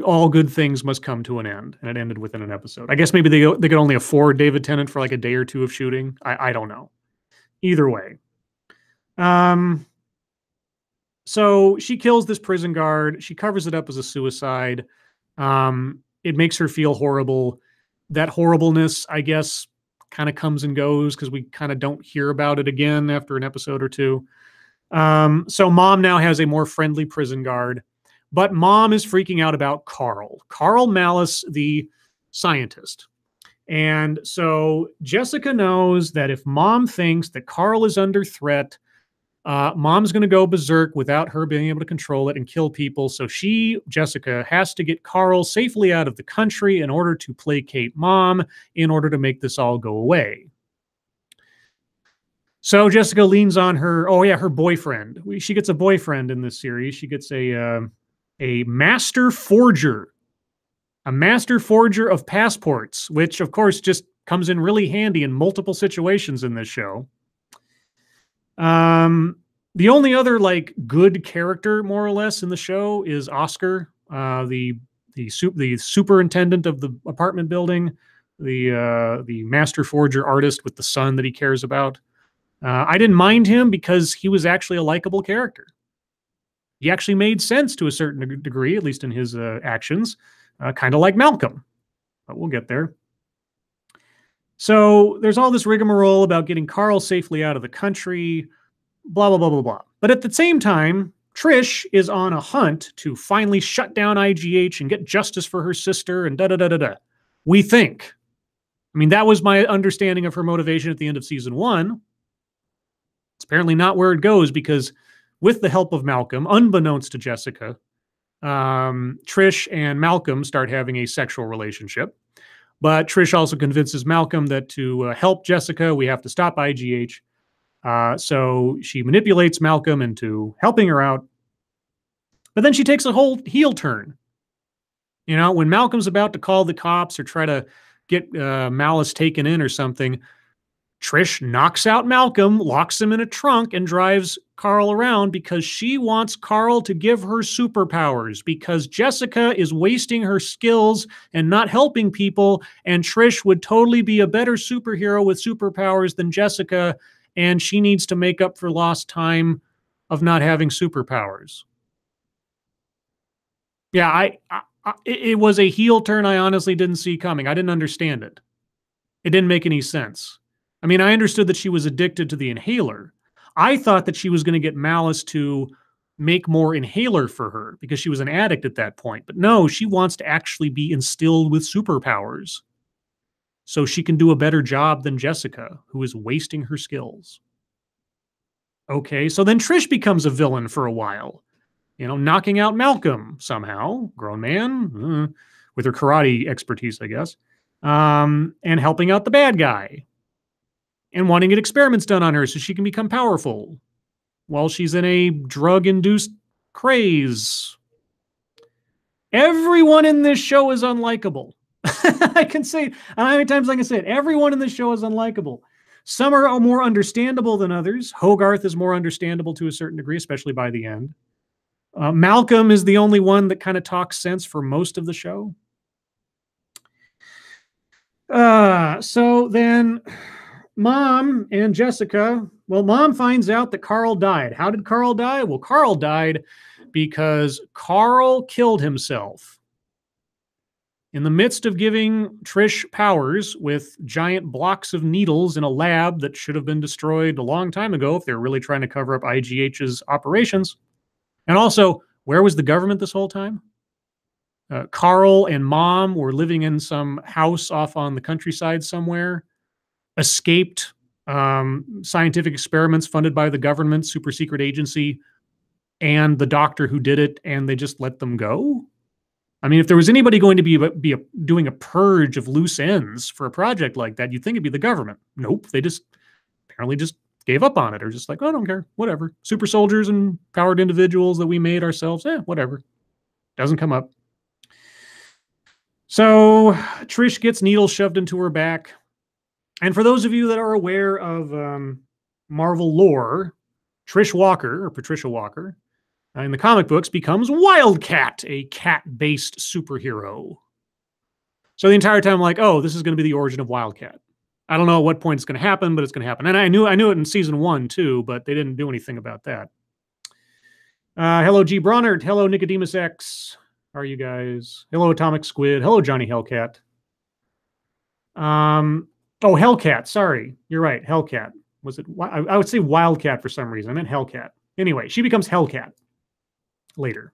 all good things must come to an end, and it ended within an episode. I guess maybe they could only afford David Tennant for like a day or two of shooting. I don't know. Either way. So she kills this prison guard. She covers it up as a suicide. It makes her feel horrible. That horribleness, I guess, kind of comes and goes because we kind of don't hear about it again after an episode or two. So Mom now has a more friendly prison guard. But Mom is freaking out about Carl Malice, the scientist. And so Jessica knows that if Mom thinks that Carl is under threat, Mom's going to go berserk without her being able to control it and kill people. So Jessica, has to get Carl safely out of the country in order to placate Mom, in order to make this all go away. So Jessica leans on her boyfriend. She gets a boyfriend in this series. She gets a master forger. A master forger of passports, which, of course, just comes in really handy in multiple situations in this show. The only other, like, good character, more or less, in the show is Oscar, the superintendent of the apartment building, the master forger artist with the son that he cares about. I didn't mind him because he was actually a likable character. He actually made sense to a certain degree, at least in his actions, kind of like Malcolm. But we'll get there. So there's all this rigmarole about getting Carl safely out of the country, blah, blah, blah, blah, blah. But at the same time, Trish is on a hunt to finally shut down IGH and get justice for her sister and da-da-da-da-da. We think. I mean, that was my understanding of her motivation at the end of season 1. It's apparently not where it goes because with the help of Malcolm, unbeknownst to Jessica, Trish and Malcolm start having a sexual relationship. But Trish also convinces Malcolm that to help Jessica, we have to stop IGH. So she manipulates Malcolm into helping her out. But then she takes a whole heel turn. You know, when Malcolm's about to call the cops or try to get Malice taken in or something, Trish knocks out Malcolm, locks him in a trunk, and drives Carl around because she wants Carl to give her superpowers because Jessica is wasting her skills and not helping people, and Trish would totally be a better superhero with superpowers than Jessica, and she needs to make up for lost time of not having superpowers. Yeah, it was a heel turn I honestly didn't see coming. I didn't understand it. It didn't make any sense. I mean, I understood that she was addicted to the inhaler. I thought that she was going to get Malice to make more inhaler for her because she was an addict at that point. But no, she wants to actually be instilled with superpowers so she can do a better job than Jessica, who is wasting her skills. Okay, so then Trish becomes a villain for a while. You know, knocking out Malcolm somehow, grown man, with her karate expertise, I guess, and helping out the bad guy. And wanting to get experiments done on her so she can become powerful while she's in a drug-induced craze. Everyone in this show is unlikable. I can say, how many times I can say it, everyone in this show is unlikable. Some are more understandable than others. Hogarth is more understandable to a certain degree, especially by the end. Malcolm is the only one that kind of talks sense for most of the show. So then Mom and Jessica, well, Mom finds out that Carl died. How did Carl die? Well, Carl died because Carl killed himself. In the midst of giving Trish powers with giant blocks of needles in a lab that should have been destroyed a long time ago if they were really trying to cover up IGH's operations. And also, where was the government this whole time? Carl and Mom were living in some house off on the countryside somewhere, escaped scientific experiments funded by the government, super secret agency, and the doctor who did it, and they just let them go? I mean, if there was anybody going to be doing a purge of loose ends for a project like that, you'd think it'd be the government. Nope, they just apparently just gave up on it, or just like, oh, I don't care, whatever. Super soldiers and powered individuals that we made ourselves, whatever. Doesn't come up. So Trish gets needles shoved into her back. And for those of you that are aware of Marvel lore, Trish Walker, or Patricia Walker, in the comic books becomes Wildcat, a cat-based superhero. So the entire time I'm like, oh, this is going to be the origin of Wildcat. I don't know at what point it's going to happen, but it's going to happen. And I knew it in season 1 too, but they didn't do anything about that. Hello, G. Bronert. Hello, Nicodemus X. How are you guys? Hello, Atomic Squid. Hello, Johnny Hellcat. Oh, Hellcat. Sorry. You're right. Hellcat. Was it? I would say Wildcat for some reason. I meant Hellcat. Anyway, she becomes Hellcat later.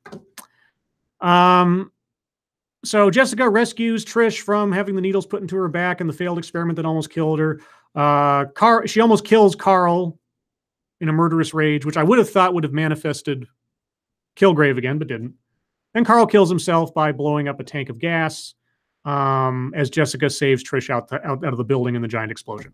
So Jessica rescues Trish from having the needles put into her back in the failed experiment that almost killed her. She almost kills Carl in a murderous rage, which I would have thought would have manifested Kilgrave again, but didn't. And Carl kills himself by blowing up a tank of gas as Jessica saves Trish out of the building in the giant explosion.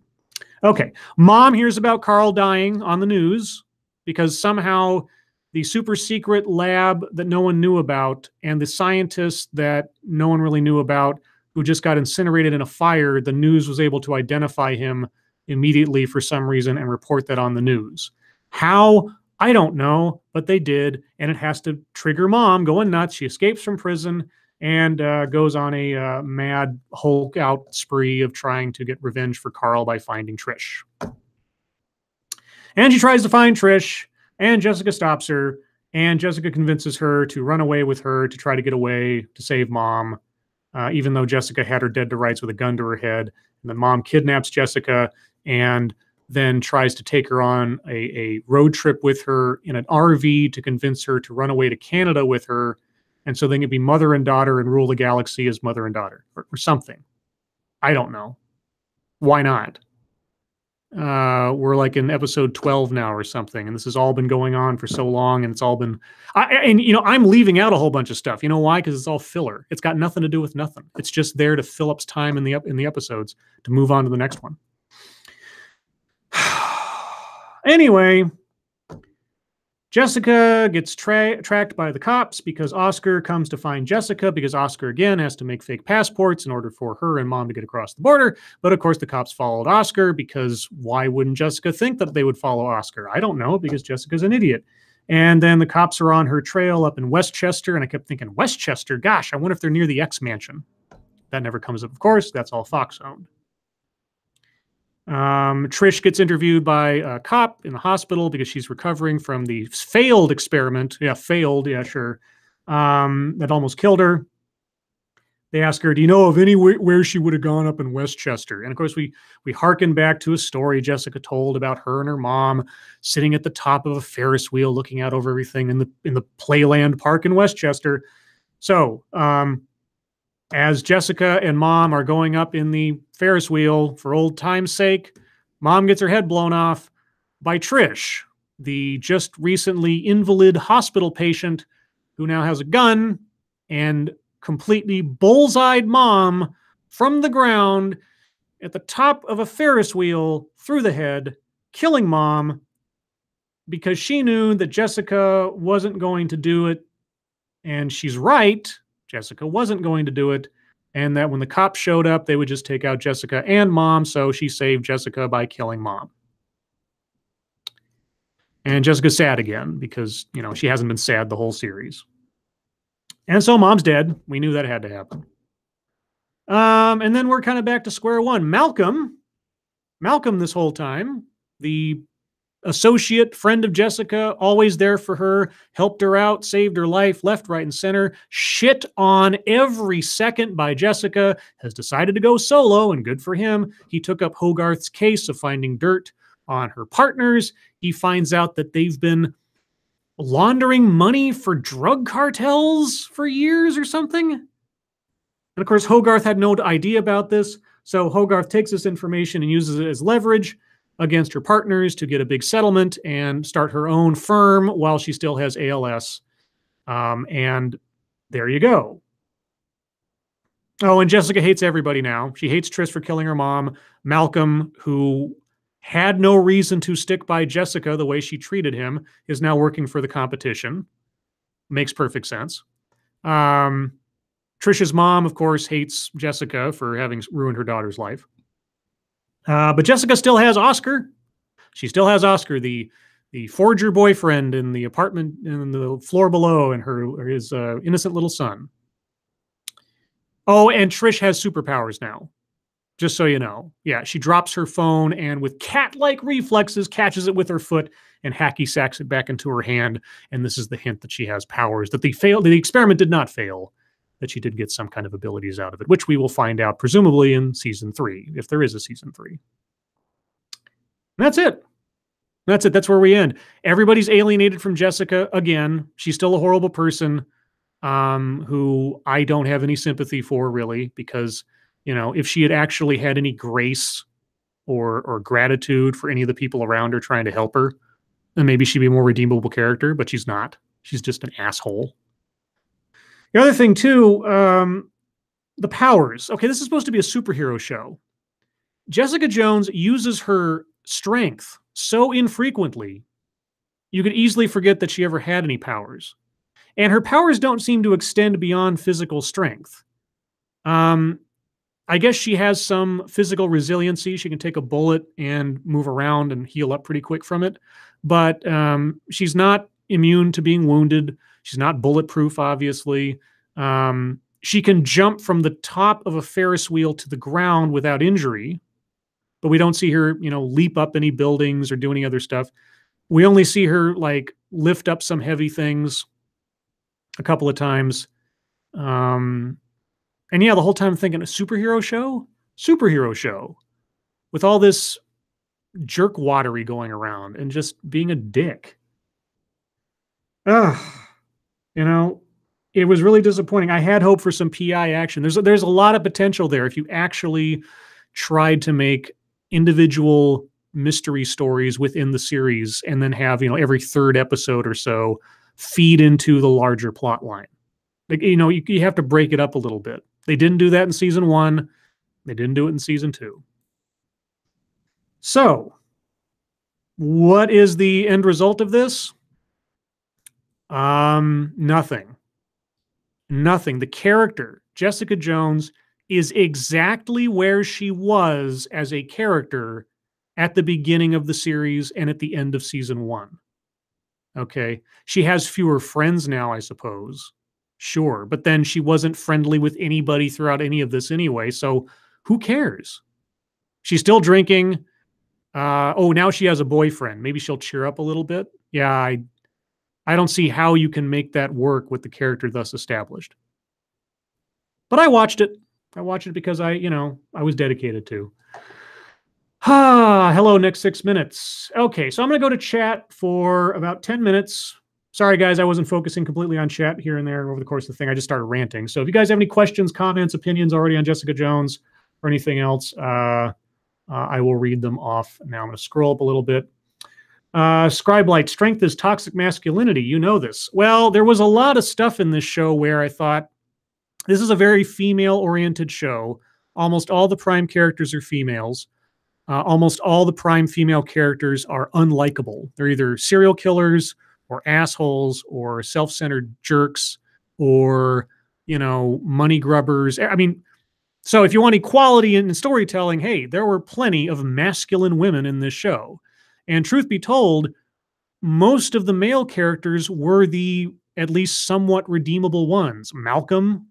Okay, Mom hears about Carl dying on the news because somehow the super secret lab that no one knew about and the scientist that no one really knew about who just got incinerated in a fire, the news was able to identify him immediately for some reason and report that on the news. How? I don't know, but they did, and it has to trigger Mom going nuts. She escapes from prison and goes on a mad Hulk out spree of trying to get revenge for Carl by finding Trish. And she tries to find Trish, and Jessica stops her, and Jessica convinces her to run away with her to try to get away to save Mom, even though Jessica had her dead to rights with a gun to her head. And then Mom kidnaps Jessica and then tries to take her on a road trip with her in an RV to convince her to run away to Canada with her. And so they can be mother and daughter and rule the galaxy as mother and daughter or something. I don't know. Why not? We're like in episode 12 now or something, and this has all been going on for so long, and it's all been I'm leaving out a whole bunch of stuff. You know why? Because it's all filler. It's got nothing to do with nothing. It's just there to fill up time in the episodes to move on to the next one. Anyway, Jessica gets tracked by the cops because Oscar comes to find Jessica, because Oscar, again, has to make fake passports in order for her and Mom to get across the border. But of course, the cops followed Oscar, because why wouldn't Jessica think that they would follow Oscar? I don't know, because Jessica's an idiot. And then the cops are on her trail up in Westchester, and I kept thinking, Westchester? Gosh, I wonder if they're near the X Mansion. That never comes up, of course. That's all Fox owned. Trish gets interviewed by a cop in the hospital because she's recovering from the failed experiment. Yeah, failed. Yeah, sure. That almost killed her. They ask her, do you know of anywhere she would have gone up in Westchester? And of course, we hearken back to a story Jessica told about her and her mom sitting at the top of a Ferris wheel looking out over everything in the Playland Park in Westchester. So, as Jessica and Mom are going up in the Ferris wheel, for old time's sake, Mom gets her head blown off by Trish, the just recently invalid hospital patient who now has a gun and completely bullseyed Mom from the ground at the top of a Ferris wheel through the head, killing Mom because she knew that Jessica wasn't going to do it. And she's right. Jessica wasn't going to do it, and that when the cops showed up, they would just take out Jessica and Mom, so she saved Jessica by killing Mom. And Jessica's sad again because, she hasn't been sad the whole series. And so Mom's dead. We knew that had to happen. And then we're kind of back to square one. Malcolm this whole time, the associate friend of Jessica, always there for her, helped her out, saved her life, left, right, and center, shit on every second by Jessica, has decided to go solo, and good for him. He took up Hogarth's case of finding dirt on her partners. He finds out that they've been laundering money for drug cartels for years or something. And of course, Hogarth had no idea about this, so Hogarth takes this information and uses it as leverage against her partners to get a big settlement and start her own firm while she still has ALS. And there you go. Oh, and Jessica hates everybody now. She hates Trish for killing her mom. Malcolm, who had no reason to stick by Jessica the way she treated him, is now working for the competition. Makes perfect sense. Trish's mom, of course, hates Jessica for having ruined her daughter's life. But Jessica still has Oscar. She still has Oscar, the forger boyfriend in the apartment in the floor below, and his innocent little son. Oh, and Trish has superpowers now, just so you know. Yeah, she drops her phone and with cat-like reflexes catches it with her foot and hacky sacks it back into her hand. And this is the hint that she has powers, that the experiment did not fail, that she did get some kind of abilities out of it, which we will find out presumably in season 3, if there is a season 3. And that's it. That's it. That's where we end. Everybody's alienated from Jessica again. She's still a horrible person who I don't have any sympathy for, really, because, if she had actually had any grace or gratitude for any of the people around her trying to help her, then maybe she'd be a more redeemable character, but she's not. She's just an asshole. The other thing, too, the powers. Okay, this is supposed to be a superhero show. Jessica Jones uses her strength so infrequently, you could easily forget that she ever had any powers. And her powers don't seem to extend beyond physical strength. I guess she has some physical resiliency. She can take a bullet and move around and heal up pretty quick from it. But she's not immune to being wounded. She's not bulletproof, obviously. She can jump from the top of a Ferris wheel to the ground without injury, but we don't see her, leap up any buildings or do any other stuff. We only see her lift up some heavy things a couple of times. And yeah, the whole time I'm thinking a superhero show with all this jerk-watery going around and just being a dick. Ugh. You know, it was really disappointing. I had hope for some PI action. There's a lot of potential there if you actually tried to make individual mystery stories within the series and then have, every third episode or so feed into the larger plot line. Like, you have to break it up a little bit. They didn't do that in season 1. They didn't do it in season 2. So, what is the end result of this? Nothing. Nothing. The character, Jessica Jones, is exactly where she was as a character at the beginning of the series and at the end of season 1. Okay. She has fewer friends now, I suppose. Sure. But then she wasn't friendly with anybody throughout any of this anyway. So who cares? She's still drinking. Now she has a boyfriend. Maybe she'll cheer up a little bit. Yeah, I don't see how you can make that work with the character thus established. But I watched it. I watched it because I was dedicated to. Hello, next 6 minutes. Okay, so I'm going to go to chat for about 10 minutes. Sorry, guys, I wasn't focusing completely on chat here and there over the course of the thing. I just started ranting. So if you guys have any questions, comments, opinions already on Jessica Jones or anything else, I will read them off. Now I'm going to scroll up a little bit. Scribe Light, strength is toxic masculinity. You know this. Well, there was a lot of stuff in this show where I thought, this is a very female-oriented show. Almost all the prime characters are females. Almost all the prime female characters are unlikable. They're either serial killers or assholes or self-centered jerks or, money grubbers. I mean, so if you want equality in storytelling, hey, there were plenty of masculine women in this show. And truth be told, most of the male characters were the at least somewhat redeemable ones. Malcolm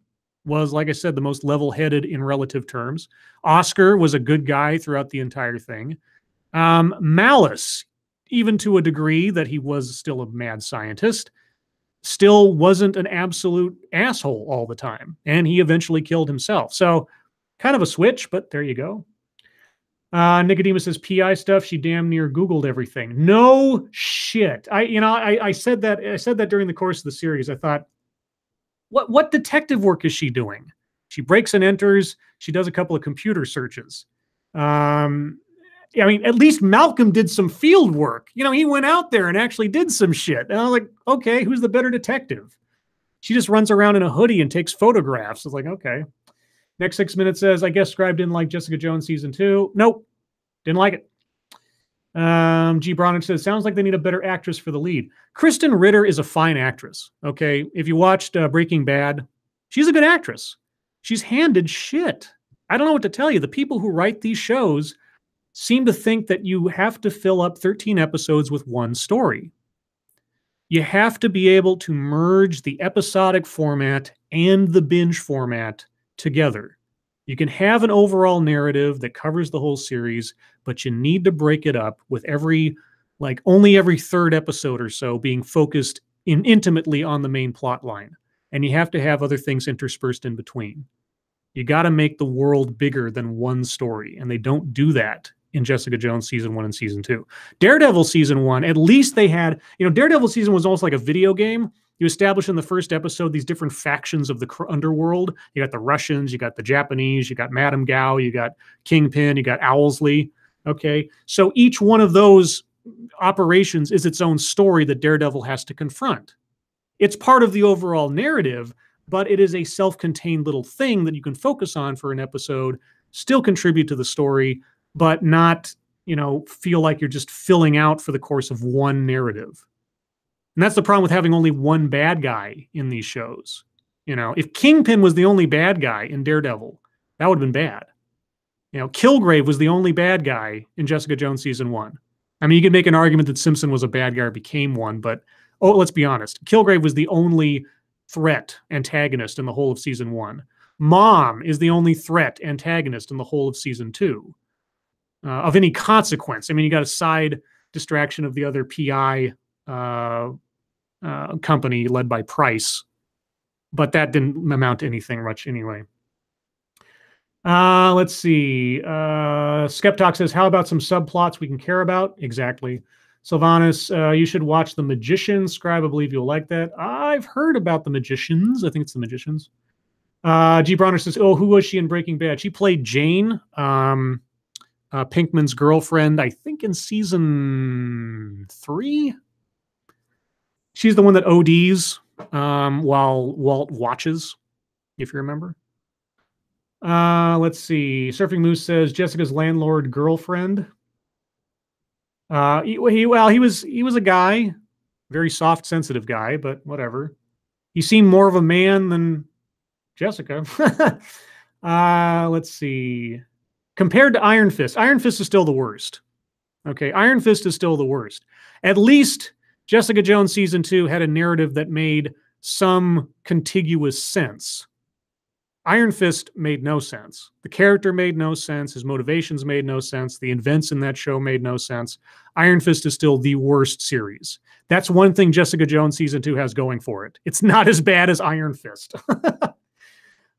was, like I said, the most level-headed in relative terms. Oscar was a good guy throughout the entire thing. Malice, even to a degree that he was still a mad scientist, still wasn't an absolute asshole all the time. And he eventually killed himself. So kind of a switch, but there you go. Nicodemus says PI stuff. She damn near Googled everything. No shit. I said that during the course of the series. I thought, what detective work is she doing? She breaks and enters. She does a couple of computer searches. At least Malcolm did some field work. He went out there and actually did some shit. And I was like, okay, who's the better detective? She just runs around in a hoodie and takes photographs. I was like, okay. Next 6 minutes says, I guess Scribe didn't like Jessica Jones season 2. Nope. Didn't like it. G. Bronich says, sounds like they need a better actress for the lead. Kristen Ritter is a fine actress. Okay. If you watched Breaking Bad, she's a good actress. She's handed shit. I don't know what to tell you. The people who write these shows seem to think that you have to fill up 13 episodes with one story. You have to be able to merge the episodic format and the binge format together. You can have an overall narrative that covers the whole series, but you need to break it up with only every third episode or so being focused intimately on the main plot line. And you have to have other things interspersed in between. You got to make the world bigger than one story, and they don't do that in Jessica Jones season 1 and season 2. Daredevil season 1, at least they had, Daredevil season was almost like a video game. You establish in the first episode these different factions of the underworld. You got the Russians, you got the Japanese, you got Madame Gao, you got Kingpin, you got Owlsley. Okay, so each one of those operations is its own story that Daredevil has to confront. It's part of the overall narrative, but it is a self-contained little thing that you can focus on for an episode, still contribute to the story, but not, feel like you're just filling out for the course of one narrative. And that's the problem with having only one bad guy in these shows. If Kingpin was the only bad guy in Daredevil, that would have been bad. Kilgrave was the only bad guy in Jessica Jones season 1. I mean, you could make an argument that Simpson was a bad guy or became one, but let's be honest. Kilgrave was the only threat antagonist in the whole of season 1. Mom is the only threat antagonist in the whole of season 2. Of any consequence. I mean, you got a side distraction of the other PI company led by Price, but that didn't amount to anything much anyway. Let's see. Skeptalk says, how about some subplots we can care about? Exactly. Sylvanas, you should watch The Magicians. Scribe, I believe you'll like that. I've heard about The Magicians. I think it's The Magicians. G. Bronner says, oh, who was she in Breaking Bad? She played Jane, Pinkman's girlfriend, I think in season 3. She's the one that ODs while Walt watches, if you remember. Let's see. Surfing Moose says Jessica's landlord girlfriend. He was a guy, very soft, sensitive guy, but whatever. He seemed more of a man than Jessica. Let's see. Compared to Iron Fist is still the worst. Okay, Iron Fist is still the worst. At least Jessica Jones season 2 had a narrative that made some contiguous sense. Iron Fist made no sense. The character made no sense. His motivations made no sense. The events in that show made no sense. Iron Fist is still the worst series. That's one thing Jessica Jones season 2 has going for it. It's not as bad as Iron Fist.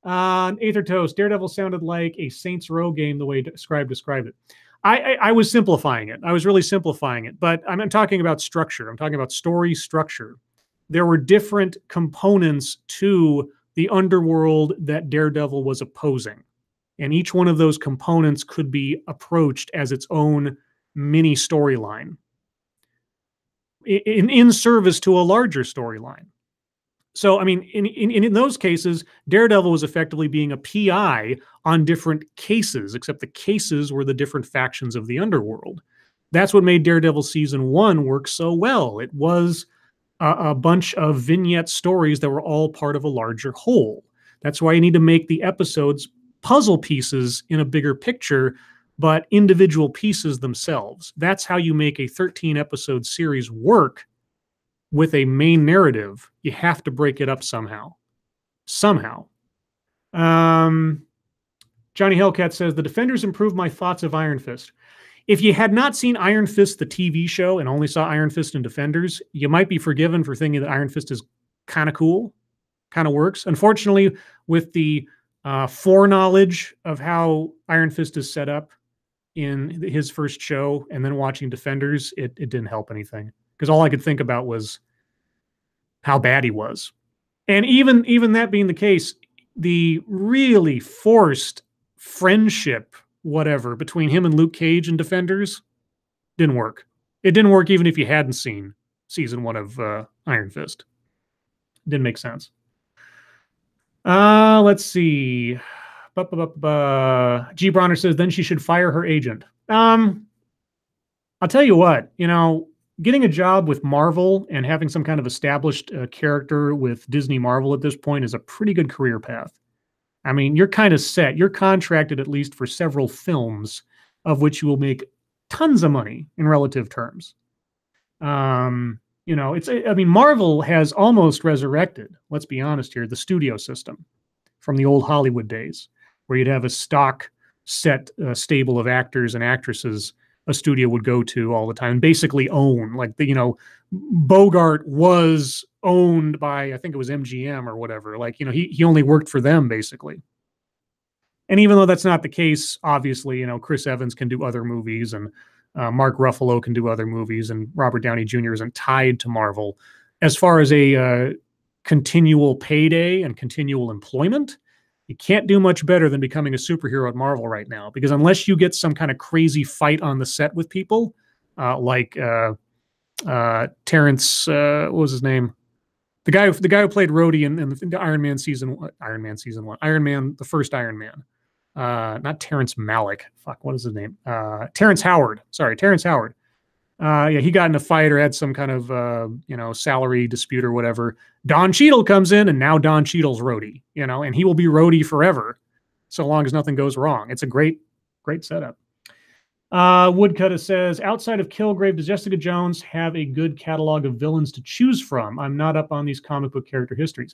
Aether Toast, Daredevil sounded like a Saints Row game the way Scribe described it. I was simplifying it. I was really simplifying it. But I'm talking about structure. I'm talking about story structure. There were different components to the underworld that Daredevil was opposing. And each one of those components could be approached as its own mini storyline in service to a larger storyline. So, I mean, in those cases, Daredevil was effectively being a PI on different cases, except the cases were the different factions of the underworld. That's what made Daredevil season 1 work so well. It was a bunch of vignette stories that were all part of a larger whole. That's why you need to make the episodes puzzle pieces in a bigger picture, but individual pieces themselves. That's how you make a 13-episode series work with a main narrative. You have to break it up somehow. Somehow. Johnny Hellcat says, the Defenders improved my thoughts of Iron Fist. If you had not seen Iron Fist, the TV show, and only saw Iron Fist and Defenders, you might be forgiven for thinking that Iron Fist is kind of cool, kind of works. Unfortunately, with the foreknowledge of how Iron Fist is set up in his first show and then watching Defenders, it didn't help anything. Because all I could think about was how bad he was. And even that being the case, the really forced friendship whatever between him and Luke Cage and Defenders didn't work. It didn't work even if you hadn't seen season 1 of Iron Fist. Didn't make sense. Let's see. G. Bronner says, then she should fire her agent. I'll tell you what, getting a job with Marvel and having some kind of established character with Disney Marvel at this point is a pretty good career path. I mean, you're kind of set. You're contracted at least for several films, of which you will make tons of money in relative terms. Marvel has almost resurrected, let's be honest here, the studio system from the old Hollywood days, where you'd have a stock set stable of actors and actresses a studio would go to all the time, basically own. Like, Bogart was owned by, I think it was MGM or whatever. Like, he only worked for them, basically. And even though that's not the case, obviously, Chris Evans can do other movies, and Mark Ruffalo can do other movies, and Robert Downey Jr. isn't tied to Marvel. As far as a continual payday and continual employment, you can't do much better than becoming a superhero at Marvel right now, because unless you get some kind of crazy fight on the set with people, like Terrence, what was his name? The guy who played Rhodey in the Iron Man season 1, the first Iron Man. Not Terrence Malick. Fuck, what is his name? Terrence Howard. Sorry, Terrence Howard. He got in a fight or had some kind of salary dispute or whatever. Don Cheadle comes in, and now Don Cheadle's Rhodey, and he will be Rhodey forever, so long as nothing goes wrong. It's a great setup. Woodcutter says, outside of Kilgrave, does Jessica Jones have a good catalog of villains to choose from? I'm not up on these comic book character histories.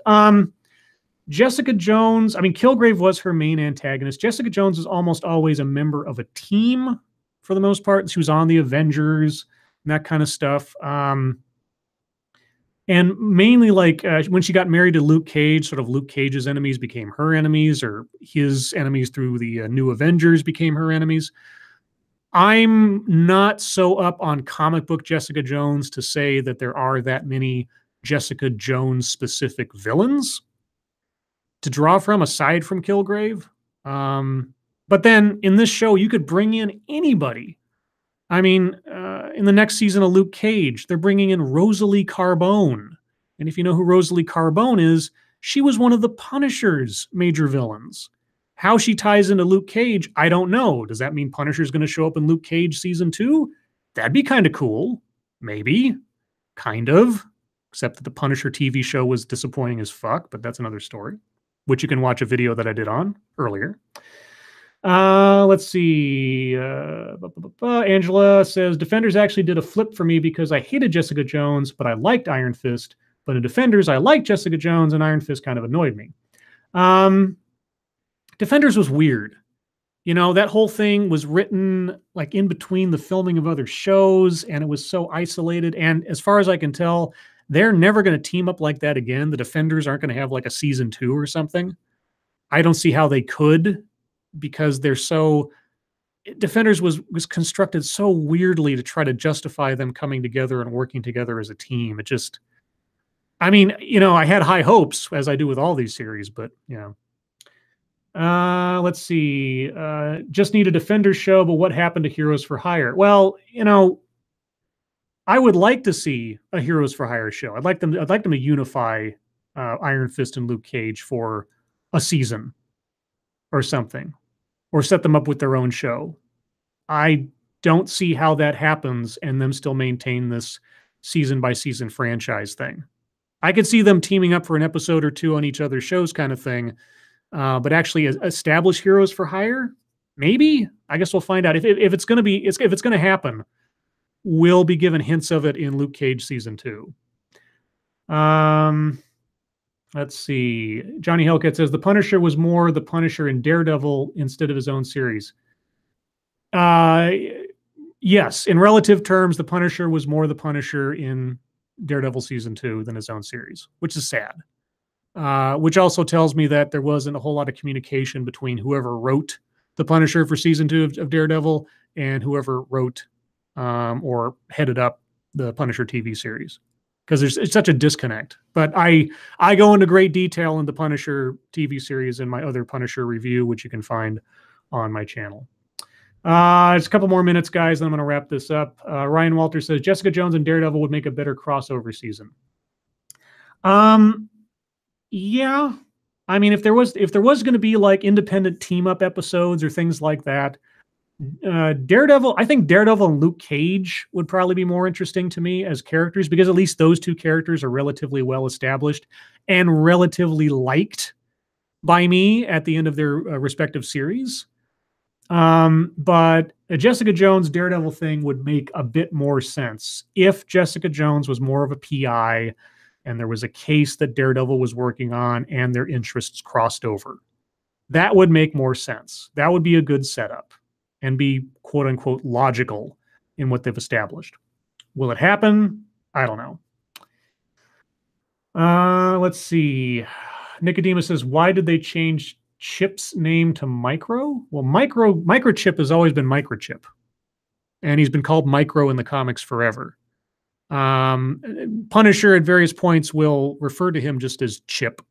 Jessica Jones, Kilgrave was her main antagonist. Jessica Jones is almost always a member of a team for the most part. She was on the Avengers and that kind of stuff. And mainly like when she got married to Luke Cage, sort of Luke Cage's enemies became her enemies, or his enemies through the New Avengers became her enemies. I'm not so up on comic book Jessica Jones to say that there are that many Jessica Jones specific villains to draw from aside from Kilgrave. But then in this show, you could bring in anybody. I mean, in the next season of Luke Cage, they're bringing in Rosalie Carbone. And if you know who Rosalie Carbone is, she was one of the Punisher's major villains. How she ties into Luke Cage, I don't know. Does that mean Punisher's going to show up in Luke Cage season 2? That'd be kind of cool. Maybe. Kind of. Except that the Punisher TV show was disappointing as fuck, but that's another story, which you can watch a video that I did on earlier. Let's see. Angela says, Defenders actually did a flip for me because I hated Jessica Jones, but I liked Iron Fist. But in Defenders, I liked Jessica Jones, and Iron Fist kind of annoyed me. Defenders was weird. You know, that whole thing was written like in between the filming of other shows, and it was so isolated. And as far as I can tell, they're never going to team up like that again. The Defenders aren't going to have like a season 2 or something. I don't see how they could, because they're so Defenders was constructed so weirdly to try to justify them coming together and working together as a team. It just, I mean, you know, I had high hopes, as I do with all these series, but you know. Let's see. Just need a Defenders show, but what happened to Heroes for Hire? Well, you know, I would like to see a Heroes for Hire show. I'd like them to unify Iron Fist and Luke Cage for a season or something, or set them up with their own show. I don't see how that happens and them still maintain this season by season franchise thing. I could see them teaming up for an episode or 2 on each other's shows kind of thing, but actually establish Heroes for Hire, maybe. I guess we'll find out if it's going to happen. We'll be given hints of it in Luke Cage season 2. Let's see. Johnny Hellcat says the Punisher was more the Punisher in Daredevil instead of his own series. Yes, in relative terms, the Punisher was more the Punisher in Daredevil season 2 than his own series, which is sad. Which also tells me that there wasn't a whole lot of communication between whoever wrote the Punisher for season 2 of Daredevil and whoever wrote or headed up the Punisher TV series, because it's such a disconnect. But I go into great detail in the Punisher TV series in my other Punisher review, which you can find on my channel. It's a couple more minutes, guys, and I'm going to wrap this up. Ryan Walter says Jessica Jones and Daredevil would make a better crossover season. Yeah, I mean, if there was going to be like independent team up episodes or things like that, Daredevil, I think Daredevil and Luke Cage would probably be more interesting to me as characters, because at least those two characters are relatively well established and relatively liked by me at the end of their respective series. But a Jessica Jones Daredevil thing would make a bit more sense if Jessica Jones was more of a PI and there was a case that Daredevil was working on and their interests crossed over. That would make more sense. That would be a good setup and be quote unquote logical in what they've established. Will it happen? I don't know. Let's see. Nicodemus says, why did they change Chip's name to Micro? Well, Microchip has always been Microchip, and he's been called Micro in the comics forever. Punisher at various points will refer to him just as Chip,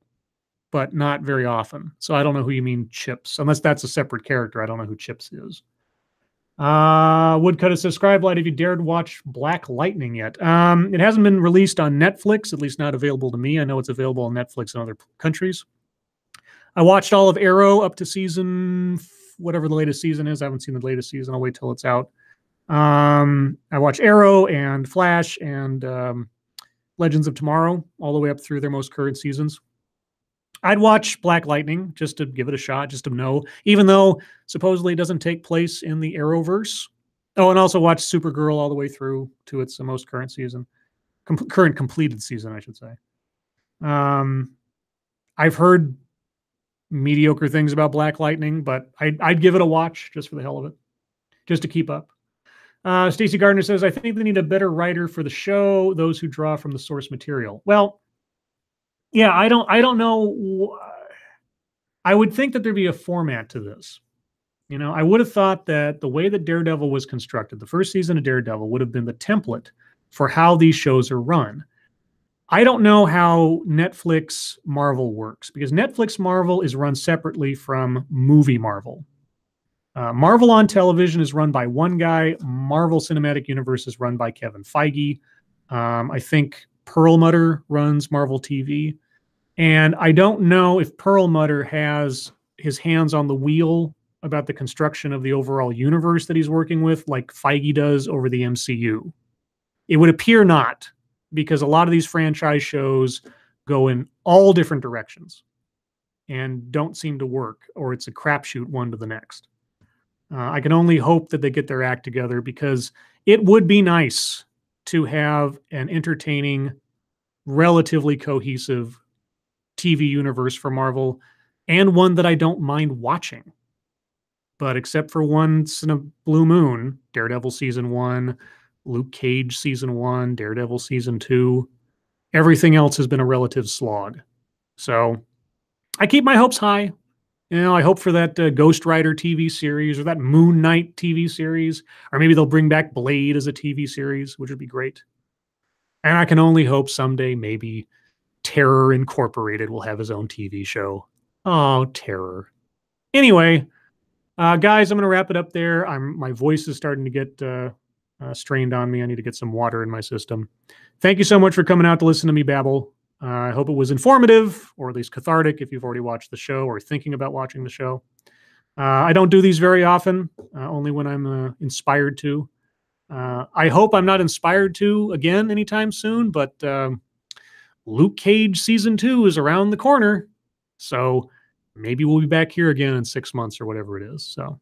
but not very often. So I don't know who you mean Chips, unless that's a separate character. I don't know who Chips is. Woodcutter says, Scribelight, have you dared watch Black Lightning yet? It hasn't been released on Netflix, at least not available to me. I know it's available on Netflix in other countries. I watched all of Arrow up to season, whatever the latest season is. I haven't seen the latest season. I'll wait till it's out. I watch Arrow and Flash and Legends of Tomorrow all the way up through their most current seasons. I'd watch Black Lightning just to give it a shot, just to know, even though supposedly it doesn't take place in the Arrowverse. Oh, and also watch Supergirl all the way through to its most current season. Current completed season, I should say. I've heard mediocre things about Black Lightning, but I'd give it a watch just for the hell of it, just to keep up. Stacey Gardner says, I think they need a better writer for the show, those who draw from the source material. Well, yeah, I don't know. I would think that there'd be a format to this. You know, I would have thought that the way that Daredevil was constructed, the first season of Daredevil would have been the template for how these shows are run. I don't know how Netflix Marvel works because Netflix Marvel is run separately from movie Marvel. Marvel on television is run by one guy. Marvel Cinematic Universe is run by Kevin Feige. I think Perlmutter runs Marvel TV. And I don't know if Perlmutter has his hands on the wheel about the construction of the overall universe that he's working with, like Feige does over the MCU. It would appear not, because a lot of these franchise shows go in all different directions and don't seem to work, or it's a crapshoot one to the next. I can only hope that they get their act together because it would be nice to have an entertaining, relatively cohesive TV universe for Marvel and one that I don't mind watching. But except for once in a blue moon, Daredevil season 1, Luke Cage season 1, Daredevil season 2, everything else has been a relative slog. So I keep my hopes high. You know, I hope for that Ghost Rider TV series or that Moon Knight TV series, or maybe they'll bring back Blade as a TV series, which would be great. And I can only hope someday maybe Terror Incorporated will have his own TV show. Oh, Terror. Anyway, guys, I'm going to wrap it up there. My voice is starting to get strained on me. I need to get some water in my system. Thank you so much for coming out to listen to me babble. I hope it was informative, or at least cathartic if you've already watched the show or thinking about watching the show. I don't do these very often, only when I'm inspired to. I hope I'm not inspired to again anytime soon, but Luke Cage season 2 is around the corner. So maybe we'll be back here again in 6 months or whatever it is. So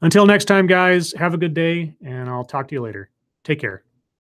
until next time, guys, have a good day, and I'll talk to you later. Take care.